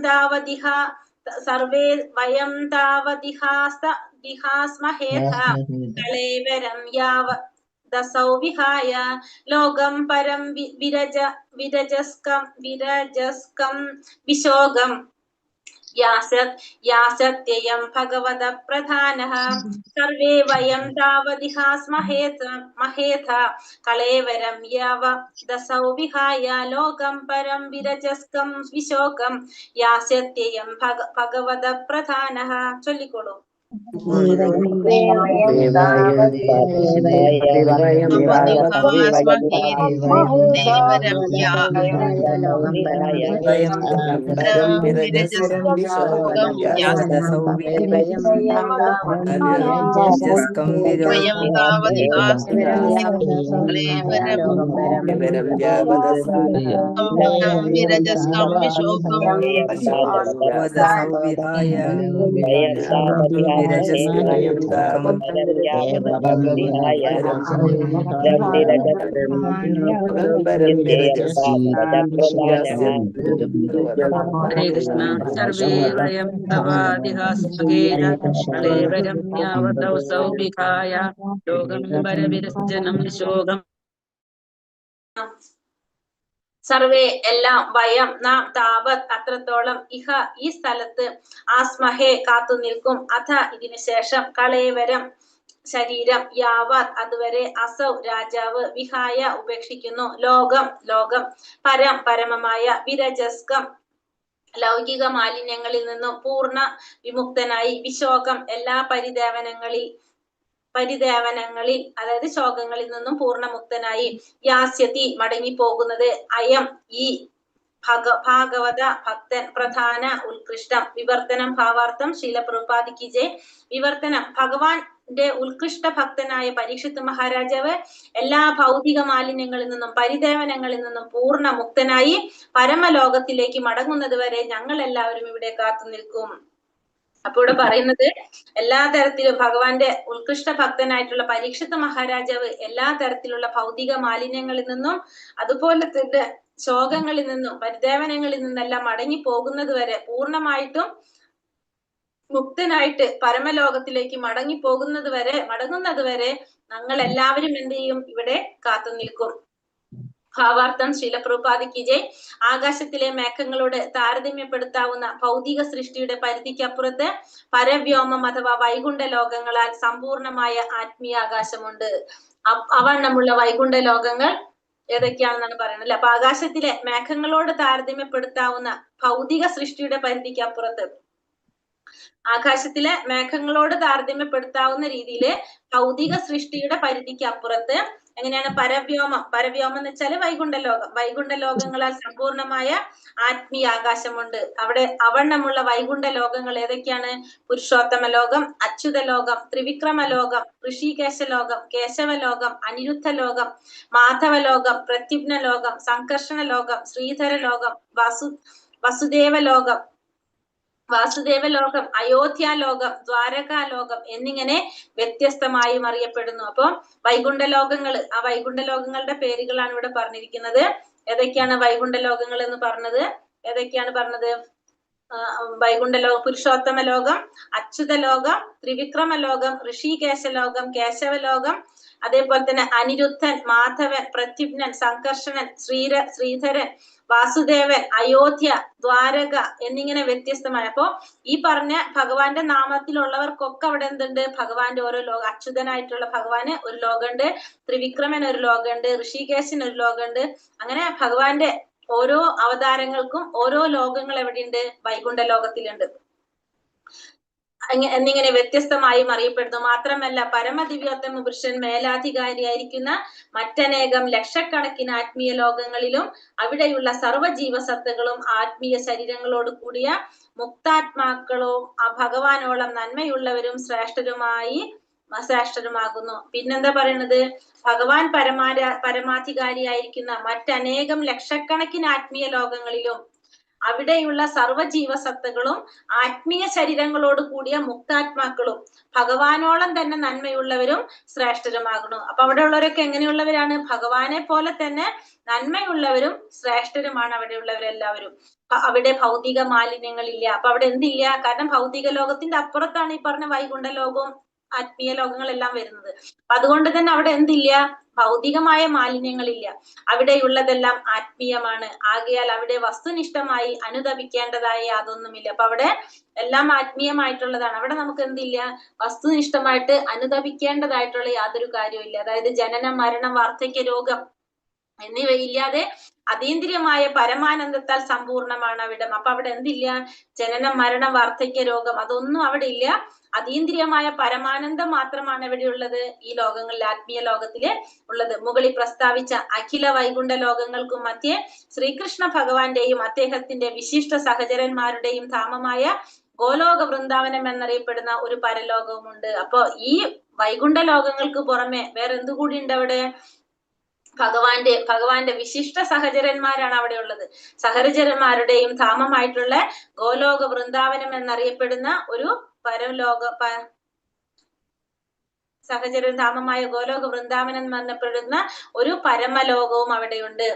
താവദിഹാസ്മഹേഥ കലേവരം യാവദസൗ വിഹായ ലോകം പരം വിരജസ്കം വിശോകം യാസത്യയം ഭഗവത പ്രധാനഃ. സർവേ വയം താവദിഹാസ്മഹേഥ കളേവരം യാവദസൗ വിഹായ ലോകം പരം വിരജസ്കം വിശോകം യാസത്യയം ഭഗവത പ്രധാനഃ. ചൊല്ലിക്കോളൂ. ഹരേ കൃഷ്ണ. സർവേ വയം തവാദിഹാസ്മഹേന കളേവരം യാവദസൗ വിഹായ ലോകം പരവിരഞ്ജനം ശോകം. സർവേ എല്ലാം വയം നാം താവത് അത്രത്തോളം ഇഹ ഈ സ്ഥലത്ത് ആസ്മഹേ കാത്തു നിൽക്കും അഥ ഇതിനു ശേഷം കളേവരം ശരീരം യാവത് അതുവരെ അസൗ രാജാവ് വിഹായ ഉപേക്ഷിക്കുന്നു ലോകം പരമമായ വിരജസ്കം ലൗകിക മാലിന്യങ്ങളിൽ നിന്നും പൂർണ്ണ വിമുക്തനായി വിശോകം എല്ലാ പരിദേവനങ്ങളിൽ അതായത് ശോകങ്ങളിൽ നിന്നും പൂർണ്ണമുക്തനായി യാസ്യതി മടങ്ങിപ്പോകുന്നത് അയം ഈ ഭാഗവത ഭക്തൻ പ്രധാന ഉത്കൃഷ്ടം വിവർത്തനം ഭാവാർത്ഥം ശീല പ്രഭുപാദിക്ക് ജയ്. വിവർത്തനം ഭഗവാന്റെ ഉത്കൃഷ്ട ഭക്തനായ പരീക്ഷിത്ത് മഹാരാജാവ് എല്ലാ ഭൗതിക മാലിന്യങ്ങളിൽ നിന്നും പരിദേവനങ്ങളിൽ നിന്നും പൂർണ്ണ മുക്തനായി പരമലോകത്തിലേക്ക് മടങ്ങുന്നത് വരെ ഞങ്ങൾ എല്ലാവരും ഇവിടെ കാത്തു നിൽക്കും. അപ്പൊ ഇവിടെ പറയുന്നത് എല്ലാ തരത്തിലും ഭഗവാന്റെ ഉത്കൃഷ്ട ഭക്തനായിട്ടുള്ള പരീക്ഷിത്ത് മഹാരാജാവ് എല്ലാ തരത്തിലുള്ള ഭൗതിക മാലിന്യങ്ങളിൽ നിന്നും അതുപോലെ തന്നെ ശോകങ്ങളിൽ നിന്നും പരിദേവനങ്ങളിൽ നിന്നെല്ലാം മടങ്ങി പോകുന്നത് വരെ പൂർണ്ണമായിട്ടും മുക്തനായിട്ട് പരമലോകത്തിലേക്ക് മടങ്ങുന്നത് വരെ ഞങ്ങൾ എല്ലാവരും എന്ത് ചെയ്യും? ഇവിടെ കാത്തു നിൽക്കും. ഭാവാർത്ഥം ശീലപ്രഭുപാദിക്ക് ജയ്. ആകാശത്തിലെ മേഘങ്ങളോട് താരതമ്യപ്പെടുത്താവുന്ന ഭൗതിക സൃഷ്ടിയുടെ പരിധിക്കപ്പുറത്ത് പരവ്യോമം അഥവാ വൈകുണ്ഠ ലോകങ്ങളാൽ സമ്പൂർണമായ ആത്മീയ ആകാശമുണ്ട്. അവണ്ണമുള്ള വൈകുണ്ഠ ലോകങ്ങൾ ഏതൊക്കെയാണെന്നാണ് പറയുന്നത് അല്ലെ. അപ്പൊ ആകാശത്തിലെ മേഘങ്ങളോട് താരതമ്യപ്പെടുത്താവുന്ന ഭൗതിക സൃഷ്ടിയുടെ പരിധിക്കപ്പുറത്ത്, ആകാശത്തിലെ മേഘങ്ങളോട് താരതമ്യപ്പെടുത്താവുന്ന രീതിയിൽ ഭൗതിക സൃഷ്ടിയുടെ പരിധിക്ക് അപ്പുറത്ത് എങ്ങനെയാണ് പരവ്യോമം എന്ന് വെച്ചാല് വൈകുണ്ഠ ലോകങ്ങളാൽ സമ്പൂർണമായ ആത്മീയ ആകാശമുണ്ട്. അവിടെ അവണ്ണമുള്ള വൈകുണ്ഠ ലോകങ്ങൾ ഏതൊക്കെയാണ്? പുരുഷോത്തമ ലോകം, അച്യുത ലോകം, ത്രിവിക്രമ ലോകം, ഋഷികേശ ലോകം, കേശവ ലോകം, അനിരുദ്ധ ലോകം, മാധവ ലോകം, പ്രത്യുപ്ന ലോകം, സംകർഷണ ലോകം, ശ്രീധര ലോകം, വാസുദേവ ലോകം, അയോധ്യ ലോകം, ദ്വാരകാ ലോകം എന്നിങ്ങനെ വ്യത്യസ്തമായും അറിയപ്പെടുന്നു. അപ്പൊ വൈകുണ്ഠ ലോകങ്ങൾ, ആ വൈകുണ്ഠ ലോകങ്ങളുടെ പേരുകളാണ് ഇവിടെ പറഞ്ഞിരിക്കുന്നത്. ഏതൊക്കെയാണ് വൈകുണ്ഠ ലോകങ്ങൾ എന്ന് പറഞ്ഞത്? ഏതൊക്കെയാണ് പറഞ്ഞത്? വൈകുണ്ഠ ലോകം, പുരുഷോത്തമ ലോകം, അച്യുത ലോകം, ത്രിവിക്രമ ലോകം, ഋഷികേശ ലോകം, കേശവ ലോകം, അതേപോലെ തന്നെ അനിരുദ്ധൻ, മാധവൻ, പ്രത്യുപ്നൻ, സംകർഷണൻ, ശ്രീധരൻ, വാസുദേവൻ, അയോധ്യ, ദ്വാരക എന്നിങ്ങനെ വ്യത്യസ്തമായ. അപ്പോ ഈ പറഞ്ഞ ഭഗവാന്റെ നാമത്തിലുള്ളവർക്കൊക്കെ അവിടെ എന്തുണ്ട്? ഭഗവാന്റെ ഓരോ ലോകം, അച്യുതനായിട്ടുള്ള ഭഗവാന് ഒരു ലോകമുണ്ട്, ത്രിവിക്രമൻ ഒരു ലോകമുണ്ട്, ഋഷികേശൻ ഒരു ലോകമുണ്ട്. അങ്ങനെ ഭഗവാന്റെ ഓരോ അവതാരങ്ങൾക്കും ഓരോ ലോകങ്ങൾ എവിടെയുണ്ട്? വൈകുണ്ഠ ലോകത്തിലുണ്ട് എന്നിങ്ങനെ വ്യത്യസ്തമായും അറിയപ്പെടുന്നു. മാത്രമല്ല പരമദിവ്യോത്തമ പുരുഷൻ മേലാധികാരിയായിരിക്കുന്ന മറ്റനേകം ലക്ഷക്കണക്കിന് ആത്മീയ ലോകങ്ങളിലും അവിടെയുള്ള സർവ്വജീവസത്തകളും ആത്മീയ ശരീരങ്ങളോട് കൂടിയ മുക്താത്മാക്കളും ഭഗവാനോളം നന്മയുള്ളവരും ശ്രേഷ്ഠരുമാകുന്നു. പിന്നെന്താ പറയുന്നത്? ഭഗവാൻ പരമാധികാരിയായിരിക്കുന്ന മറ്റനേകം ലക്ഷക്കണക്കിന് ആത്മീയ ലോകങ്ങളിലും അവിടെയുള്ള സർവ്വജീവസത്തകളും ആത്മീയ ശരീരങ്ങളോട് കൂടിയ മുക്താത്മാക്കളും ഭഗവാനോളം തന്നെ നന്മയുള്ളവരും ശ്രേഷ്ഠരുമാകുന്നു. അപ്പൊ അവിടെ ഉള്ളവരൊക്കെ എങ്ങനെയുള്ളവരാണ്? ഭഗവാനെ പോലെ തന്നെ നന്മയുള്ളവരും ശ്രേഷ്ഠരുമാണ് അവിടെയുള്ളവരെല്ലാവരും. അവിടെ ഭൗതിക മാലിന്യങ്ങളില്ല. അപ്പൊ അവിടെ എന്തില്ല? കാരണം ഭൗതിക ലോകത്തിന്റെ അപ്പുറത്താണ് ഈ പറഞ്ഞ വൈകുണ്ഠ ലോകവും ആത്മീയ ലോകങ്ങളെല്ലാം വരുന്നത്. അപ്പൊ അതുകൊണ്ട് തന്നെ അവിടെ എന്തില്ല? ഭൗതികമായ മാലിന്യങ്ങളില്ല. അവിടെയുള്ളതെല്ലാം ആത്മീയമാണ്. ആകയാൽ അവിടെ വസ്തുനിഷ്ഠമായി അനുദപിക്കേണ്ടതായ യാതൊന്നുമില്ല. അപ്പൊ അവിടെ എല്ലാം ആത്മീയമായിട്ടുള്ളതാണ്. അവിടെ നമുക്ക് എന്തില്ല? വസ്തുനിഷ്ഠമായിട്ട് അനുദപിക്കേണ്ടതായിട്ടുള്ള യാതൊരു കാര്യവും ഇല്ല. അതായത് ജനനം, മരണം, വാർദ്ധക്യ, രോഗം എന്നിവയില്ലാതെ അതീന്ദ്രിയമായ പരമാനന്ദത്താൽ സമ്പൂർണമാണ് അവിടം. അപ്പൊ അവിടെ എന്തില്ല? ജനനം, മരണം, വാർദ്ധക്യ, രോഗം അതൊന്നും അവിടെ ഇല്ല. അതീന്ദ്രിയമായ പരമാനന്ദം മാത്രമാണ് എവിടെയുള്ളത്? ഈ ലോകങ്ങളിൽ, ആത്മീയ ലോകത്തില് ഉള്ളത്. മുകളിൽ പ്രസ്താവിച്ച അഖില വൈകുണ്ഠ ലോകങ്ങൾക്കും മധ്യേ ശ്രീകൃഷ്ണ ഭഗവാന്റെയും അദ്ദേഹത്തിന്റെ വിശിഷ്ട സഹചരന്മാരുടെയും ധാമമായ ഗോലോക വൃന്ദാവനം എന്നറിയപ്പെടുന്ന ഒരു പരലോകവുമുണ്ട്. അപ്പൊ ഈ വൈകുണ്ഠ ലോകങ്ങൾക്ക് പുറമെ വേറെ എന്തുകൂടി ഉണ്ട് അവിടെ? ഭഗവാന്റെ വിശിഷ്ട സഹചരന്മാരാണ് അവിടെ ഉള്ളത്. സഹചരന്മാരുടെയും ധാമമായിട്ടുള്ള ഗോലോക വൃന്ദാവനം എന്നറിയപ്പെടുന്ന ഒരു ധാമമായ ഗോലോക വൃന്ദാവനം എന്നറിയപ്പെടുന്ന ഒരു പരമലോകവും അവിടെയുണ്ട്.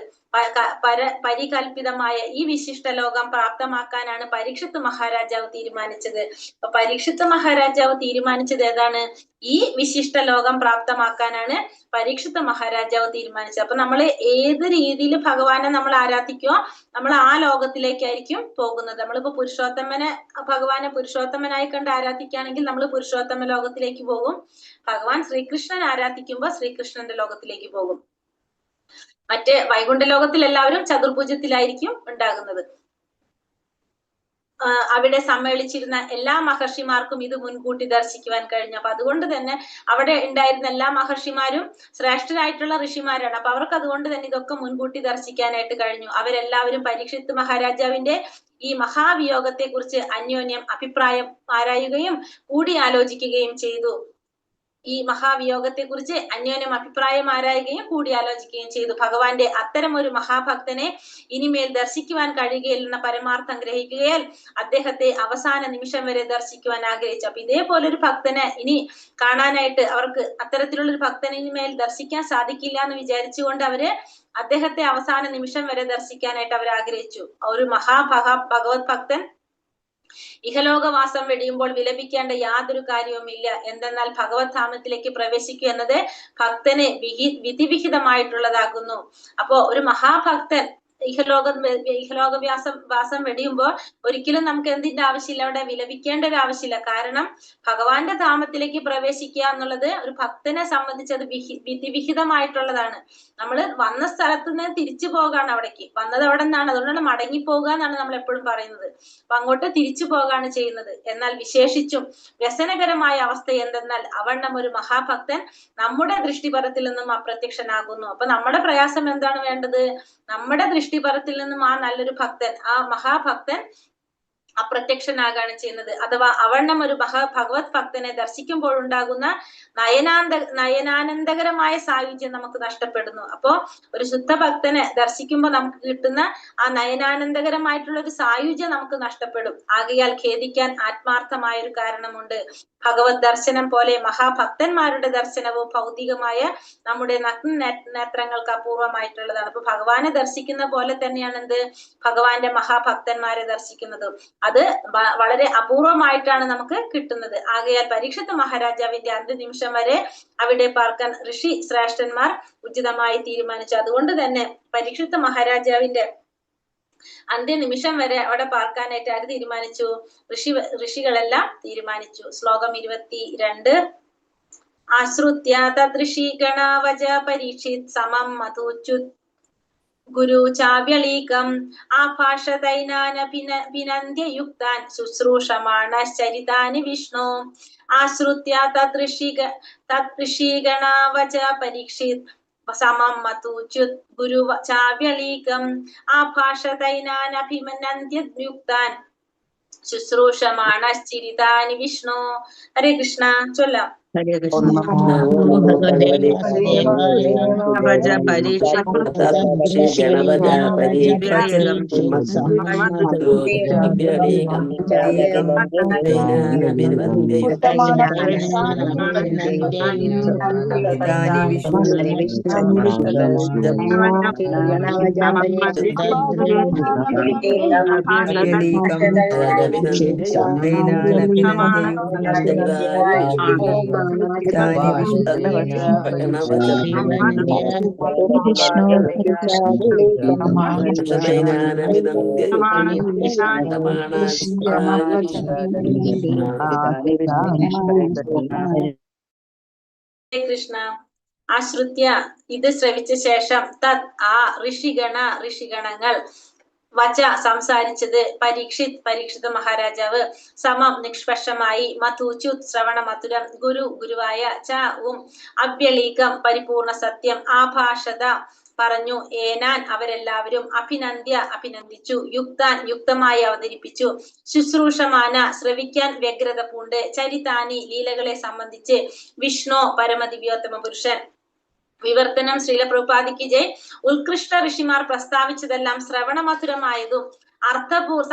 പരികൽപ്പിതമായ ഈ വിശിഷ്ട ലോകം പ്രാപ്തമാക്കാനാണ് പരീക്ഷിത്ത് മഹാരാജാവ് തീരുമാനിച്ചത്. അപ്പൊ പരീക്ഷിത്ത് മഹാരാജാവ് തീരുമാനിച്ചത് ഏതാണ്? ഈ വിശിഷ്ട ലോകം പ്രാപ്തമാക്കാനാണ് പരീക്ഷിത്ത് മഹാരാജാവ് തീരുമാനിച്ചത്. അപ്പൊ നമ്മൾ ഏത് രീതിയിൽ ഭഗവാനെ നമ്മൾ ആരാധിക്കുമോ നമ്മൾ ആ ലോകത്തിലേക്കായിരിക്കും പോകുന്നത്. നമ്മളിപ്പോ ഭഗവാനെ പുരുഷോത്തമനായി കണ്ട് ആരാധിക്കുകയാണെങ്കിൽ നമ്മൾ പുരുഷോത്തമ ലോകത്തിലേക്ക് പോകും. ഭഗവാൻ ശ്രീകൃഷ്ണൻ ആരാധിക്കുമ്പോൾ ശ്രീകൃഷ്ണന്റെ ലോകത്തിലേക്ക് പോകും. മറ്റേ വൈകുണ്ഠ ലോകത്തിൽ എല്ലാവരും ചതുർഭുജത്തിലായിരിക്കും ഉണ്ടാകുന്നത്. അവിടെ സമ്മേളിച്ചിരുന്ന എല്ലാ മഹർഷിമാർക്കും ഇത് മുൻകൂട്ടി ദർശിക്കുവാൻ കഴിഞ്ഞു. അപ്പൊ അതുകൊണ്ട് തന്നെ അവിടെ ഉണ്ടായിരുന്ന എല്ലാ മഹർഷിമാരും ശ്രേഷ്ഠരായിട്ടുള്ള ഋഷിമാരാണ്. അപ്പൊ അവർക്ക് അതുകൊണ്ട് തന്നെ ഇതൊക്കെ മുൻകൂട്ടി ദർശിക്കാനായിട്ട് കഴിഞ്ഞു. അവരെല്ലാവരും പരീക്ഷിത്ത് മഹാരാജാവിന്റെ ഈ മഹാവിയോഗത്തെ കുറിച്ച് അന്യോന്യം അഭിപ്രായം ആരായുകയും കൂടിയാലോചിക്കുകയും ചെയ്തു. ഈ മഹാവിയോഗത്തെ കുറിച്ച് അന്യോന്യം അഭിപ്രായം ആരായുകയും കൂടിയാലോചിക്കുകയും ചെയ്തു. ഭഗവാന്റെ അത്തരം ഒരു മഹാഭക്തനെ ഇനിമേൽ ദർശിക്കുവാൻ കഴിയുകയില്ലെന്ന പരമാർത്ഥം ഗ്രഹിക്കുകയാൽ അദ്ദേഹത്തെ അവസാന നിമിഷം വരെ ദർശിക്കുവാൻ ആഗ്രഹിച്ചു. അപ്പൊ ഇതേപോലൊരു ഭക്തനെ ഇനി കാണാനായിട്ട് അവർക്ക്, അത്തരത്തിലുള്ളൊരു ഭക്തനെ ഇനിമേൽ ദർശിക്കാൻ സാധിക്കില്ല എന്ന് വിചാരിച്ചുകൊണ്ട് അവര് അദ്ദേഹത്തെ അവസാന നിമിഷം വരെ ദർശിക്കാനായിട്ട് അവർ ആഗ്രഹിച്ചു. ഒരു ഭഗവത് ഭക്തൻ ഇഹലോകവാസം വെടിയുമ്പോൾ വിലപിക്കേണ്ട യാതൊരു കാര്യവുമില്ല. എന്തെന്നാൽ ഭഗവത് ധാമത്തിലേക്ക് പ്രവേശിക്കുക എന്നത് ഭക്തന് വിധിവിഹിതമായിട്ടുള്ളതാകുന്നു. അപ്പോ ഒരു മഹാഭക്തൻ വാസം വെടിയുമ്പോൾ ഒരിക്കലും നമുക്ക് എന്തിന്റെ ആവശ്യമില്ല, അവിടെ വിലപിക്കേണ്ട ഒരു ആവശ്യമില്ല. കാരണം ഭഗവാന്റെ ധാമത്തിലേക്ക് പ്രവേശിക്കുക എന്നുള്ളത് ഒരു ഭക്തനെ സംബന്ധിച്ച് അത് വിധിവിഹിതമായിട്ടുള്ളതാണ്. നമ്മൾ വന്ന സ്ഥലത്ത് നിന്ന് തിരിച്ചു പോകാണ്, അവിടേക്ക് വന്നത് അവിടെ നിന്നാണ്, അതുകൊണ്ടാണ് മടങ്ങി പോകുക എന്നാണ് നമ്മൾ എപ്പോഴും പറയുന്നത്. അപ്പൊ അങ്ങോട്ട് തിരിച്ചു പോകാണ് ചെയ്യുന്നത്. എന്നാൽ വിശേഷിച്ചും വ്യസനകരമായ അവസ്ഥ എന്തെന്നാൽ അവണ്ണം ഒരു മഹാഭക്തൻ നമ്മുടെ ദൃഷ്ടിപരത്തിൽ നിന്നും അപ്രത്യക്ഷനാകുന്നു. അപ്പൊ നമ്മുടെ പ്രയാസം എന്താണ് വേണ്ടത്? നമ്മുടെ ദൃഷ്ടിപരത്തിൽ നിന്നും ആ നല്ലൊരു ഭക്തൻ, ആ മഹാഭക്തൻ അപ്രത്യക്ഷനാകാണ് ചെയ്യുന്നത്. അഥവാ അവണ്ണം ഒരു ഭഗവത് ഭക്തനെ ദർശിക്കുമ്പോഴുണ്ടാകുന്ന നയനാനന്ദകരമായ സായുജ്യം നമുക്ക് നഷ്ടപ്പെടുന്നു. അപ്പോ ഒരു ശുദ്ധ ഭക്തനെ ദർശിക്കുമ്പോൾ നമുക്ക് കിട്ടുന്ന ആ നയനാനന്ദകരമായിട്ടുള്ള ഒരു സായുജ്യം നമുക്ക് നഷ്ടപ്പെടും. ആകയാൽ ഖേദിക്കാൻ ആത്മാർത്ഥമായ ഒരു കാരണമുണ്ട്. ഭഗവത് ദർശനം പോലെ മഹാഭക്തന്മാരുടെ ദർശനവും ഭൗതികമായ നമ്മുടെ നേത്രങ്ങൾക്ക് അപൂർവമായിട്ടുള്ളതാണ്. അപ്പൊ ഭഗവാനെ ദർശിക്കുന്ന പോലെ തന്നെയാണ് എന്ത് ഭഗവാന്റെ മഹാഭക്തന്മാരെ ദർശിക്കുന്നത്. അത് വളരെ അപൂർവമായിട്ടാണ് നമുക്ക് കിട്ടുന്നത്. ആകയാൽ പരീക്ഷിത് മഹാരാജാവിന്റെ അന്ത്യനിമിഷം വരെ അവിടെ പാർക്കാൻ ഋഷി ശ്രേഷ്ഠന്മാർ ഉചിതമായി തീരുമാനിച്ചു. അതുകൊണ്ട് തന്നെ പരീക്ഷിത് മഹാരാജാവിന്റെ അന്ത്യനിമിഷം വരെ അവിടെ പാർക്കാനായിട്ട് ആര് തീരുമാനിച്ചു? ഋഷികളെല്ലാം തീരുമാനിച്ചു. ശ്ലോകം 22. ആശ്രുത്യ തദൃഷിഗണവച പരീക്ഷിത് സമം മധുച്യുത് ഗുരു ചാവ്യളീകം ആഭാഷതൈനാനഭിനന്ദ്യയുക്താൻ ശുശ്രൂഷമാണശ്ചരിതാനി വിഷ്ണു. ആശ്രുത്യ തദൃഷിഗണവച പരീക്ഷിത് സമം മധുച്യുത് ഗുരു ചാവ്യളീകം ആഭാഷതൈനാനഭിനന്ദ്യയുക്താൻ ശുശ്രൂഷമാണശ്ചരിതാനി വിഷ്ണു. ഹരേ കൃഷ്ണ. ചൊല്ലാം. ഹരേ കൃഷ്ണ. ഓം ഭഗവതേ വാസുദേവായ. കൃഷ്ണ. ആശ്രുത്യ ഇത് ശ്രവിച്ച ശേഷം തത് ആ ഋഷിഗണങ്ങൾ വച സംസാരിച്ചത് പരീക്ഷിത് മഹാരാജാവ് സമം നിഷ്പക്ഷമായി മധുച്യുത് ശ്രവണ മധുരം ഗുരുവായ ചവും അവ്യളീകം പരിപൂർണ സത്യം ആഭാഷത പറഞ്ഞു ഏനാൻ അവരെല്ലാവരും അഭിനന്ദിച്ചു യുക്തമായി അവതരിപ്പിച്ചു ശുശ്രൂഷമാന ശ്രവിക്കാൻ വ്യഗ്രത പൂണ്ട് ചരിതാനി ലീലകളെ സംബന്ധിച്ച് വിഷ്ണു പരമദിവ്യോത്തമ പുരുഷൻ. വിവർത്തനം ശ്രീല പ്രഭുപാദിക്ക് ജയ്. ഉത്കൃഷ്ട ഋഷിമാർ പ്രസ്താവിച്ചതെല്ലാം ശ്രവണമധുരമായതും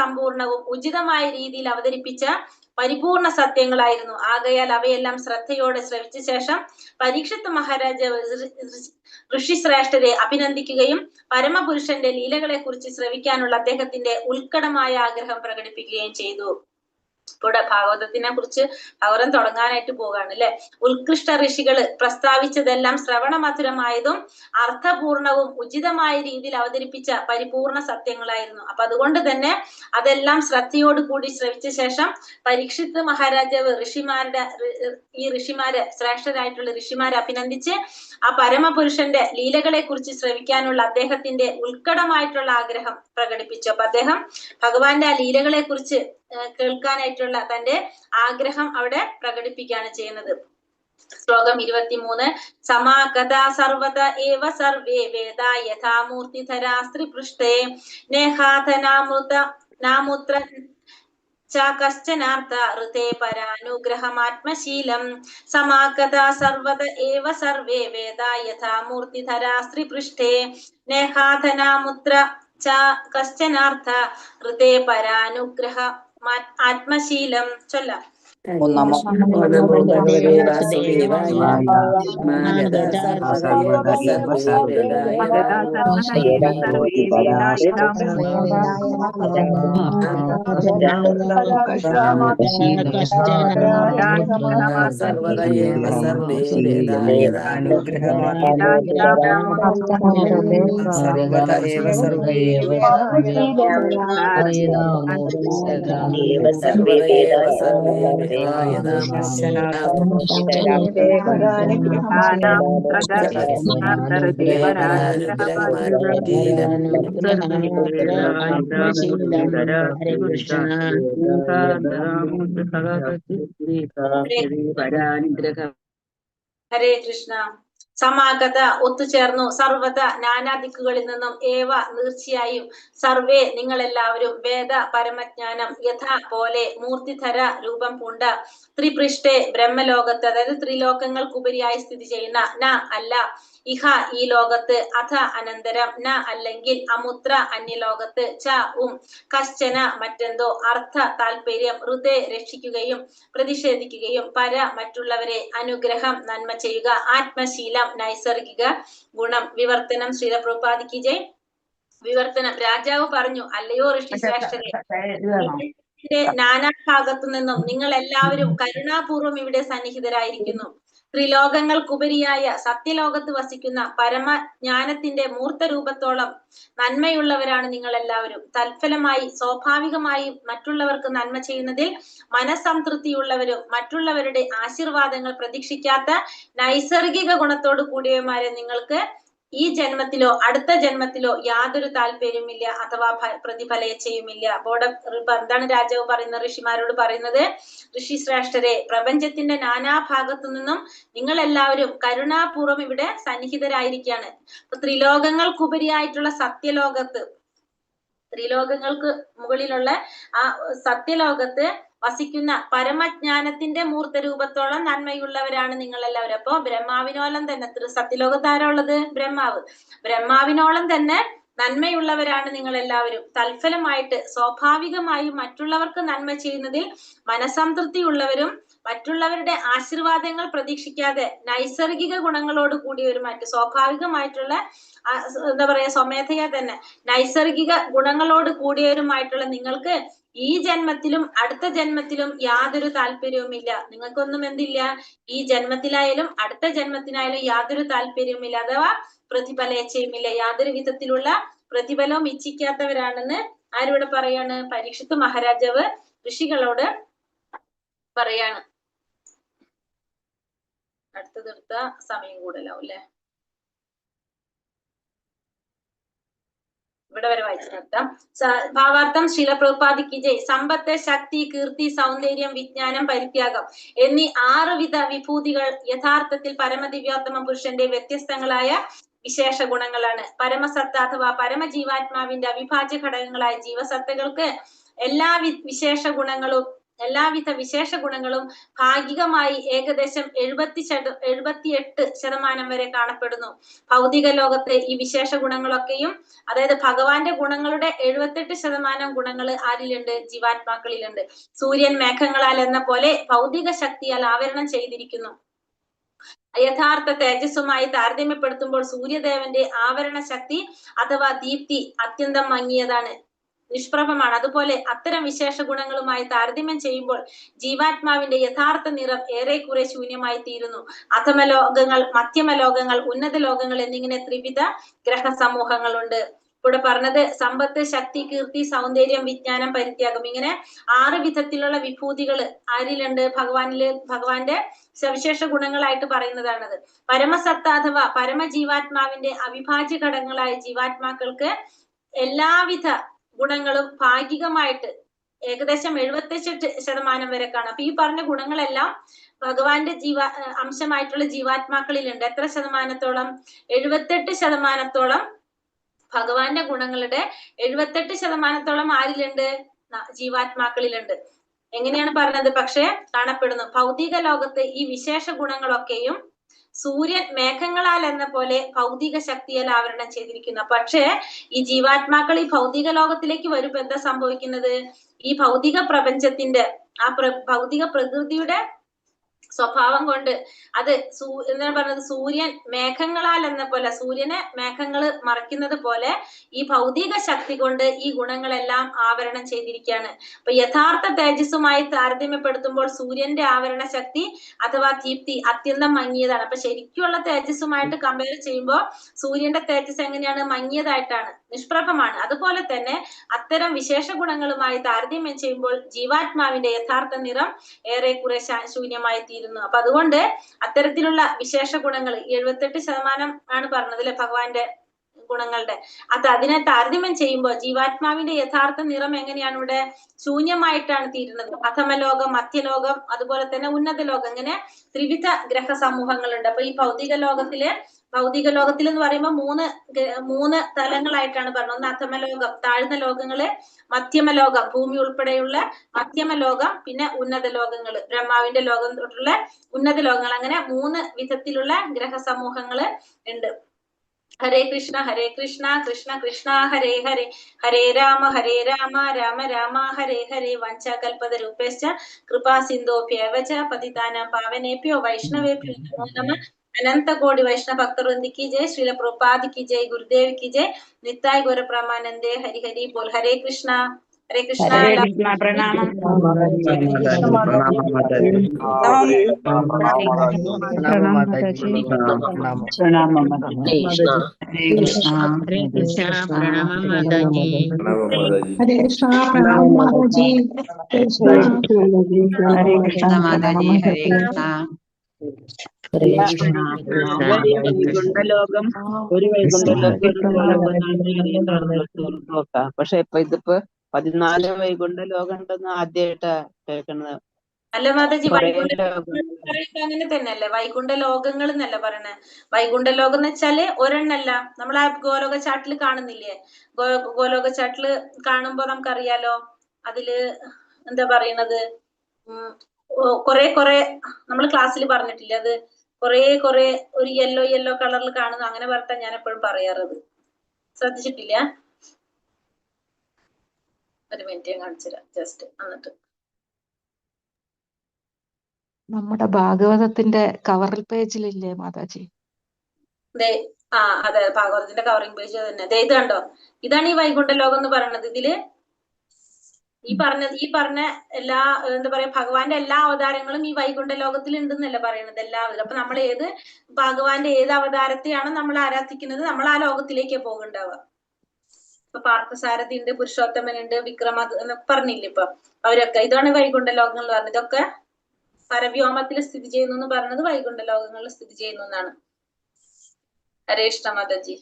സമ്പൂർണവും ഉചിതമായ രീതിയിൽ അവതരിപ്പിച്ച പരിപൂർണ സത്യങ്ങളായിരുന്നു. ആകയാൽ അവയെല്ലാം ശ്രദ്ധയോടെ ശ്രവിച്ച ശേഷം പരീക്ഷിത് മഹാരാജാവ് ഋഷിശ്രേഷ്ഠരെ അഭിനന്ദിക്കുകയും പരമപുരുഷന്റെ ലീലകളെ കുറിച്ച് ശ്രവിക്കാനുള്ള അദ്ദേഹത്തിന്റെ ഉത്കടമായ ആഗ്രഹം പ്രകടിപ്പിക്കുകയും ചെയ്തു. ഇവിടെ ഭാഗവതത്തിനെ കുറിച്ച് ഭാഗവതം തുടങ്ങാനായിട്ട് പോകാണ് അല്ലെ. ഉത്കൃഷ്ട ഋഷികള് പ്രസ്താവിച്ചതെല്ലാം ശ്രവണമധുരമായതും അർത്ഥപൂർണവും ഉചിതമായ രീതിയിൽ അവതരിപ്പിച്ച പരിപൂർണ സത്യങ്ങളായിരുന്നു. അപ്പൊ അതുകൊണ്ട് തന്നെ അതെല്ലാം ശ്രദ്ധയോടുകൂടി ശ്രവിച്ച ശേഷം പരീക്ഷിത് മഹാരാജാവ് ഋഷിമാരെ ശ്രേഷ്ഠരായിട്ടുള്ള ഋഷിമാരെ അഭിനന്ദിച്ച് ആ പരമപുരുഷന്റെ ലീലകളെ കുറിച്ച് ശ്രവിക്കാനുള്ള അദ്ദേഹത്തിന്റെ ഉത്കടമായിട്ടുള്ള ആഗ്രഹം പ്രകടിപ്പിച്ചു. അപ്പൊ അദ്ദേഹം ഭഗവാന്റെ ആ ലീലകളെ കുറിച്ച് കേൾക്കാനായിട്ടുള്ള തന്റെ ആഗ്രഹം അവിടെ പ്രകടിപ്പിക്കുകയാണ് ചെയ്യുന്നത്. ശ്ലോകം 23. സമാകഥാ സർവത ഏവ സർവേ വേദ യഥാമൂർത്തിധരാസ്ത്രി പൃഷ്ഠേ നേഹാധനാമൃത കശ്ചനാർത്ഥ ഋതേ പരാനുഗ്രഹമാത്മശീലം. സമാകഥാ സർവത ഏവ സർവേ വേദ യഥാമൂർത്തിധരാസ്ത്രി പൃഷ്ഠേ നേഹാധനാമുത്ര കശ്ചനാർത്ഥ ഋതേ പരാനുഗ്രഹ ആത്മശീലം. ചൊല്ലാം. ഓം നമോ നമോ ഭഗവതേ വാസുദേവായ വാസുദേവായ മാനദ സർവദൈവ സർവദൈവ സർവേദായ यदा നമോ सर्वहयेन सर्वे वेदा यदा കശ്ചന സർവദൈവ സർവേ വേദായ അനുഗ്രഹമാത്ര സർവദ ഏവ സർവേ സർവദൈവ സർവേ ഹരേ കൃഷ്ണ. സമാഗത ഒത്തുചേർന്നു സർവത നാനാ ദിക്കുകളിൽ നിന്നും ഏവ തീർച്ചയായും സർവേ നിങ്ങളെല്ലാവരും വേദ പരമജ്ഞാനം യഥാ പോലെ മൂർത്തിധര രൂപം പൂണ്ട ത്രിപൃഷ്ഠെ ബ്രഹ്മലോകത്ത്, അതായത് ത്രിലോകങ്ങൾക്കുപരിയായി സ്ഥിതി ചെയ്യുന്ന ന അല്ല ഇഹ ഈ ലോകത്ത്, അഥ അനന്തരം ന അല്ലെങ്കിൽ അമുത്ര അന്യലോകത്ത്, ച കശ്ചന മറ്റെന്തോ, അർത്ഥ താല്പര്യം, ഹൃദയ രക്ഷിക്കുകയും പ്രതിഷേധിക്കുകയും, പര മറ്റുള്ളവരെ, അനുഗ്രഹം നന്മ ചെയ്യുക, ആത്മശീലം നൈസർഗിക ഗുണം. വിവർത്തനം ശ്രീല പ്രഭുപാദിക്ക് ജയ്. വിവർത്തനം. രാജാവ് പറഞ്ഞു, അല്ലയോ ഋഷിശ്രേഷ്ഠരെ, നാനാഭാഗത്തു നിന്നും നിങ്ങൾ എല്ലാവരും കരുണാപൂർവം ഇവിടെ സന്നിഹിതരായിരിക്കുന്നു. ത്രിലോകങ്ങൾക്കുപരിയായ സത്യലോകത്ത് വസിക്കുന്ന പരമജ്ഞാനത്തിന്റെ മൂർത്തരൂപത്തോളം നന്മയുള്ളവരാണ് നിങ്ങൾ എല്ലാവരും. തൽഫലമായി സ്വാഭാവികമായും മറ്റുള്ളവർക്ക് നന്മ ചെയ്യുന്നതിൽ മനസ്സംതൃപ്തിയുള്ളവരും മറ്റുള്ളവരുടെ ആശീർവാദങ്ങൾ പ്രതീക്ഷിക്കാത്ത നൈസർഗിക ഗുണത്തോട് കൂടിയവന്മാരെ നിങ്ങൾക്ക് ഈ ജന്മത്തിലോ അടുത്ത ജന്മത്തിലോ യാതൊരു താല്പര്യമില്ല അഥവാ പ്രതിഫലേച്ഛയുമില്ല. എന്താണ് രാജാവ് പറയുന്നത്? ഋഷിമാരോട് പറയുന്നത്, ഋഷി ശ്രേഷ്ഠരെ, പ്രപഞ്ചത്തിന്റെ നാനാഭാഗത്തു നിന്നും നിങ്ങൾ എല്ലാവരും കരുണാപൂർവം ഇവിടെ സന്നിഹിതരായിരിക്കുകയാണ്. അപ്പൊ ത്രിലോകങ്ങൾക്കുപരിയായിട്ടുള്ള സത്യലോകത്ത്, ത്രിലോകങ്ങൾക്ക് മുകളിലുള്ള ആ സത്യലോകത്ത് വസിക്കുന്ന പരമജ്ഞാനത്തിന്റെ മൂർത്തരൂപത്തോളം നന്മയുള്ളവരാണ് നിങ്ങൾ എല്ലാവരും. അപ്പൊ ബ്രഹ്മാവിനോളം തന്നെ സത്യലോകത്ത് ആരാ ഉള്ളത്? ബ്രഹ്മാവ്. ബ്രഹ്മാവിനോളം തന്നെ നന്മയുള്ളവരാണ് നിങ്ങൾ എല്ലാവരും. തൽഫലമായിട്ട് സ്വാഭാവികമായും മറ്റുള്ളവർക്ക് നന്മ ചെയ്യുന്നതിൽ മനസംതൃപ്തിയുള്ളവരും മറ്റുള്ളവരുടെ ആശീർവാദങ്ങൾ പ്രതീക്ഷിക്കാതെ നൈസർഗിക ഗുണങ്ങളോട് കൂടിയവരുമായിട്ട്, സ്വാഭാവികമായിട്ടുള്ള എന്താ പറയാ, സ്വമേധയാ തന്നെ നൈസർഗിക ഗുണങ്ങളോട് കൂടിയവരുമായിട്ടുള്ള നിങ്ങൾക്ക് ഈ ജന്മത്തിലും അടുത്ത ജന്മത്തിലും യാതൊരു താല്പര്യവുമില്ല. നിങ്ങൾക്കൊന്നും എന്തില്ല, ഈ ജന്മത്തിലായാലും അടുത്ത ജന്മത്തിനായാലും യാതൊരു താല്പര്യവുമില്ല, അഥവാ പ്രതിഫലേച്ഛയുമില്ല. യാതൊരു വിധത്തിലുള്ള പ്രതിഫലവും ഇച്ഛിക്കാത്തവരാണെന്ന് ആരിവിടെ പറയാണ്? പരീക്ഷിത്ത് മഹാരാജാവ് ഋഷികളോട് പറയാണ്. അടുത്തതെടുത്ത സമയം കൂടുതലാവും അല്ലെ? ഇവിടെ വരെ വായിച്ചു നിർത്താം. ഭാവാർത്ഥം ശ്രീല പ്രഭുപാദിക്ക് ജയ്. സമ്പത്ത്, ശക്തി, കീർത്തി, സൗന്ദര്യം, വിജ്ഞാനം, പരിത്യാഗം എന്നീ 6 വിധ വിഭൂതികൾ യഥാർത്ഥത്തിൽ പരമദിവ്യോത്തമ പുരുഷന്റെ വ്യത്യസ്തങ്ങളായ വിശേഷ ഗുണങ്ങളാണ്. പരമസത്ത അഥവാ പരമജീവാത്മാവിന്റെ അവിഭാജ്യ ഘടകങ്ങളായ ജീവസത്തകൾക്ക് എല്ലാവിധ വിശേഷ ഗുണങ്ങളും ഭാഗികമായി ഏകദേശം 78% വരെ കാണപ്പെടുന്നു. ഭൗതിക ലോകത്തെ ഈ വിശേഷ ഗുണങ്ങളൊക്കെയും, അതായത് ഭഗവാന്റെ ഗുണങ്ങളുടെ 78% ഗുണങ്ങൾ ആരിലുണ്ട്? ജീവാത്മാക്കളിലുണ്ട്. സൂര്യൻ മേഘങ്ങളാൽ എന്ന പോലെ ഭൗതിക ശക്തിയാൽ ആവരണം ചെയ്തിരിക്കുന്നു. യഥാർത്ഥ തേജസ്സുമായി താരതമ്യപ്പെടുത്തുമ്പോൾ സൂര്യദേവന്റെ ആവരണ ശക്തി അഥവാ ദീപ്തി അത്യന്തം മങ്ങിയതാണ്, നിഷ്പ്രഭമാണ്. അതുപോലെ അത്തരം വിശേഷ ഗുണങ്ങളുമായി താരതമ്യം ചെയ്യുമ്പോൾ ജീവാത്മാവിന്റെ യഥാർത്ഥ നിറം ഏറെക്കുറെ ശൂന്യമായി തീരുന്നു. അധമലോകങ്ങൾ, മധ്യമലോകങ്ങൾ, ഉന്നത ലോകങ്ങൾ എന്നിങ്ങനെ ത്രിവിധ ഗ്രഹ സമൂഹങ്ങളുണ്ട്. ഇവിടെ പറഞ്ഞത് സമ്പത്ത്, ശക്തി, കീർത്തി, സൗന്ദര്യം, വിജ്ഞാനം, പരിത്യാഗം, ഇങ്ങനെ 6 വിധത്തിലുള്ള വിഭൂതികൾ ആരിലുണ്ട്? ഭഗവാന്റെ സവിശേഷ ഗുണങ്ങളായിട്ട് പറയുന്നതാണത്. പരമസത്ത അഥവാ പരമജീവാത്മാവിന്റെ അവിഭാജ്യ ഘടകങ്ങളായ ജീവാത്മാക്കൾക്ക് എല്ലാവിധ ഗുണങ്ങളും ഭാഗികമായിട്ട് ഏകദേശം 78% വരെ കാണാം. അപ്പൊ ഈ പറഞ്ഞ ഗുണങ്ങളെല്ലാം ഭഗവാന്റെ അംശമായിട്ടുള്ള ജീവാത്മാക്കളിലുണ്ട്. എത്ര ശതമാനത്തോളം? 78% ഭഗവാന്റെ ഗുണങ്ങളുടെ 78% ആരിലുണ്ട്? ജീവാത്മാക്കളിലുണ്ട്. എങ്ങനെയാണ് പറഞ്ഞത്? പക്ഷെ കാണപ്പെടുന്നു ഭൗതിക ലോകത്ത് ഈ വിശേഷ ഗുണങ്ങളൊക്കെയും സൂര്യൻ മേഘങ്ങളാൽ എന്ന പോലെ ഭൗതിക ശക്തിയാൽ ആവരണം ചെയ്തിരിക്കുന്നു. പക്ഷേ ഈ ജീവാത്മാക്കൾ ഈ ഭൗതിക ലോകത്തിലേക്ക് വരുമ്പോ എന്താ സംഭവിക്കുന്നത്? ഈ ഭൗതിക പ്രപഞ്ചത്തിന്റെ ഭൗതിക പ്രകൃതിയുടെ സ്വഭാവം കൊണ്ട് അത് എന്താണ് പറഞ്ഞത്, സൂര്യൻ മേഘങ്ങളാൽ എന്ന പോലെ, സൂര്യനെ മേഘങ്ങൾ മറയ്ക്കുന്നത് പോലെ ഈ ഭൗതിക ശക്തി കൊണ്ട് ഈ ഗുണങ്ങളെല്ലാം ആവരണം ചെയ്തിരിക്കുകയാണ്. അപ്പൊ യഥാർത്ഥ തേജസ്സുമായി താരതമ്യപ്പെടുത്തുമ്പോൾ സൂര്യന്റെ ആവരണ ശക്തി അഥവാ ദീപ്തി അത്യന്തം മങ്ങിയതാണ്. അപ്പൊ ശരിക്കുള്ള തേജസ്സുമായിട്ട് കമ്പയർ ചെയ്യുമ്പോൾ സൂര്യന്റെ തേജസ് എങ്ങനെയാണ്? മങ്ങിയതായിട്ടാണ്, നിഷ്പ്രഭമാണ്. അതുപോലെ തന്നെ അത്തരം വിശേഷ ഗുണങ്ങളുമായി താരതമ്യം ചെയ്യുമ്പോൾ ജീവാത്മാവിന്റെ യഥാർത്ഥ നിറം ഏറെക്കുറെ ശൂന്യമായി തീരുന്നു. അപ്പൊ അതുകൊണ്ട് അത്തരത്തിലുള്ള വിശേഷ ഗുണങ്ങൾ 78% ആണ് പറഞ്ഞത് അല്ലെ ഭഗവാന്റെ ഗുണങ്ങളുടെ. അതിനെ താരതമ്യം ചെയ്യുമ്പോൾ ജീവാത്മാവിന്റെ യഥാർത്ഥ നിറം എങ്ങനെയാണ്? ഇവിടെ ശൂന്യമായിട്ടാണ് തീരുന്നത്. അധമലോകം, മധ്യലോകം, അതുപോലെ തന്നെ ഉന്നത ലോകം, ഇങ്ങനെ ത്രിവിധ ഗ്രഹ സമൂഹങ്ങളുണ്ട്. അപ്പൊ ഈ ഭൗതിക ലോകത്തിൽ എന്ന് പറയുമ്പോൾ മൂന്ന് തലങ്ങളായിട്ടാണ് പറഞ്ഞത്. ഒന്ന് അധമലോകം, താഴ്ന്ന ലോകങ്ങള്, മധ്യമലോകം, ഭൂമി ഉൾപ്പെടെയുള്ള മധ്യമലോകം, പിന്നെ ഉന്നത ലോകങ്ങള്, ബ്രഹ്മാവിന്റെ ലോകം തൊട്ടുള്ള ഉന്നത ലോകങ്ങൾ, അങ്ങനെ 3 വിധത്തിലുള്ള ഗ്രഹ സമൂഹങ്ങള് ഉണ്ട്. ഹരേ കൃഷ്ണ കൃഷ്ണ കൃഷ്ണ ഹരേ ഹരേ, ഹരേ രാമ രാമ രാമ ഹരേ ഹരേ. വഞ്ചാകൽപതരൂപേശ്ച കൃപാ സിന്ധോഭ്യവ ച പതിതാനാം പാവനേഭ്യോ വൈഷ്ണവേഭ്യോ നമോ നമഃ. अनंत कोटि वैष्णव भक्तवृंद की जय, श्रील प्रभुपाद की जय, गुरुदेव की जय, नित्याय गौर प्रेमानंदे, हरि हरि बोल। हरे कृष्णा हरे कृष्ण प्रणामम प्रणाम माताजी। प्रणाम माताजी। प्रणाम। प्रणाम हरे कृष्ण प्रणाम माताजी। हरे कृष्णा प्रणाम माताजी। हरे कृष्ण माताजी हरे कृष्ण। വൈകുണ്ഠലോകം ഒരു നോക്കാം. പക്ഷെ ഇതിപ്പോ 14 വൈകുണ്ഠ ലോകം ഉണ്ടെന്ന് ആദ്യമായിട്ടാ കേൾക്കുന്നത്. അല്ല മാതാജി, അങ്ങനെ തന്നെയല്ലേ വൈകുണ്ഠ ലോകങ്ങൾ എന്നല്ല പറയണേ. വൈകുണ്ഠ ലോകം എന്ന് വെച്ചാല് ഒരെണ്ണല്ല. നമ്മൾ ആ ഗോലോക ചാട്ടില് കാണുന്നില്ലേ? ഗോലോക ചാട്ടില് കാണുമ്പോ നമുക്കറിയാലോ, അതില് എന്താ പറയുന്നത്, കുറെ നമ്മൾ ക്ലാസ്സിൽ പറഞ്ഞിട്ടില്ലേ, അത് കുറെ ഒരു യെല്ലോ കളറിൽ കാണുന്നു, അങ്ങനെ പറഞ്ഞാൽ ഞാൻ എപ്പോഴും പറയാറത്. ശ്രദ്ധിച്ചിട്ടില്ല? ഒരു മിനിറ്റ് ഞാൻ കാണിച്ചുതരാം ജസ്റ്റ്. എന്നിട്ട് നമ്മുടെ ഭാഗവതത്തിന്റെ കവർ പേജിലില്ലേ മാതാജി? അതെ, ഭാഗവതത്തിന്റെ കവറിംഗ് പേജ് തന്നെ. ഇത് കണ്ടോ? ഇതാണ് ഈ വൈകുണ്ഠ ലോകം എന്ന് പറയുന്നത്. ഇതില് ഈ പറഞ്ഞ എല്ലാ എന്താ പറയാ ഭഗവാന്റെ എല്ലാ അവതാരങ്ങളും ഈ വൈകുണ്ഠ ലോകത്തിൽ ഉണ്ടെന്നല്ല പറയുന്നത് എല്ലാവരും. അപ്പൊ നമ്മൾ ഭഗവാന്റെ ഏത് അവതാരത്തെയാണോ നമ്മൾ ആരാധിക്കുന്നത്, നമ്മൾ ആ ലോകത്തിലേക്ക് പോകുന്നുണ്ടാവുക. ഇപ്പൊ പാർത്ഥസാരഥി ഉണ്ട്, പുരുഷോത്തമൻ ഉണ്ട്, വിക്രമ എന്നൊക്കെ പറഞ്ഞില്ലേ ഇപ്പൊ അവരൊക്കെ. ഇതാണ് വൈകുണ്ഠ ലോകങ്ങൾ എന്ന് പറഞ്ഞത്. ഇതൊക്കെ പരവ്യോമത്തിൽ സ്ഥിതി ചെയ്യുന്നു എന്ന് പറഞ്ഞത് വൈകുണ്ഠ ലോകങ്ങളിൽ സ്ഥിതി ചെയ്യുന്നു എന്നാണ്. ഹരേ കൃഷ്ണ മാതാജി.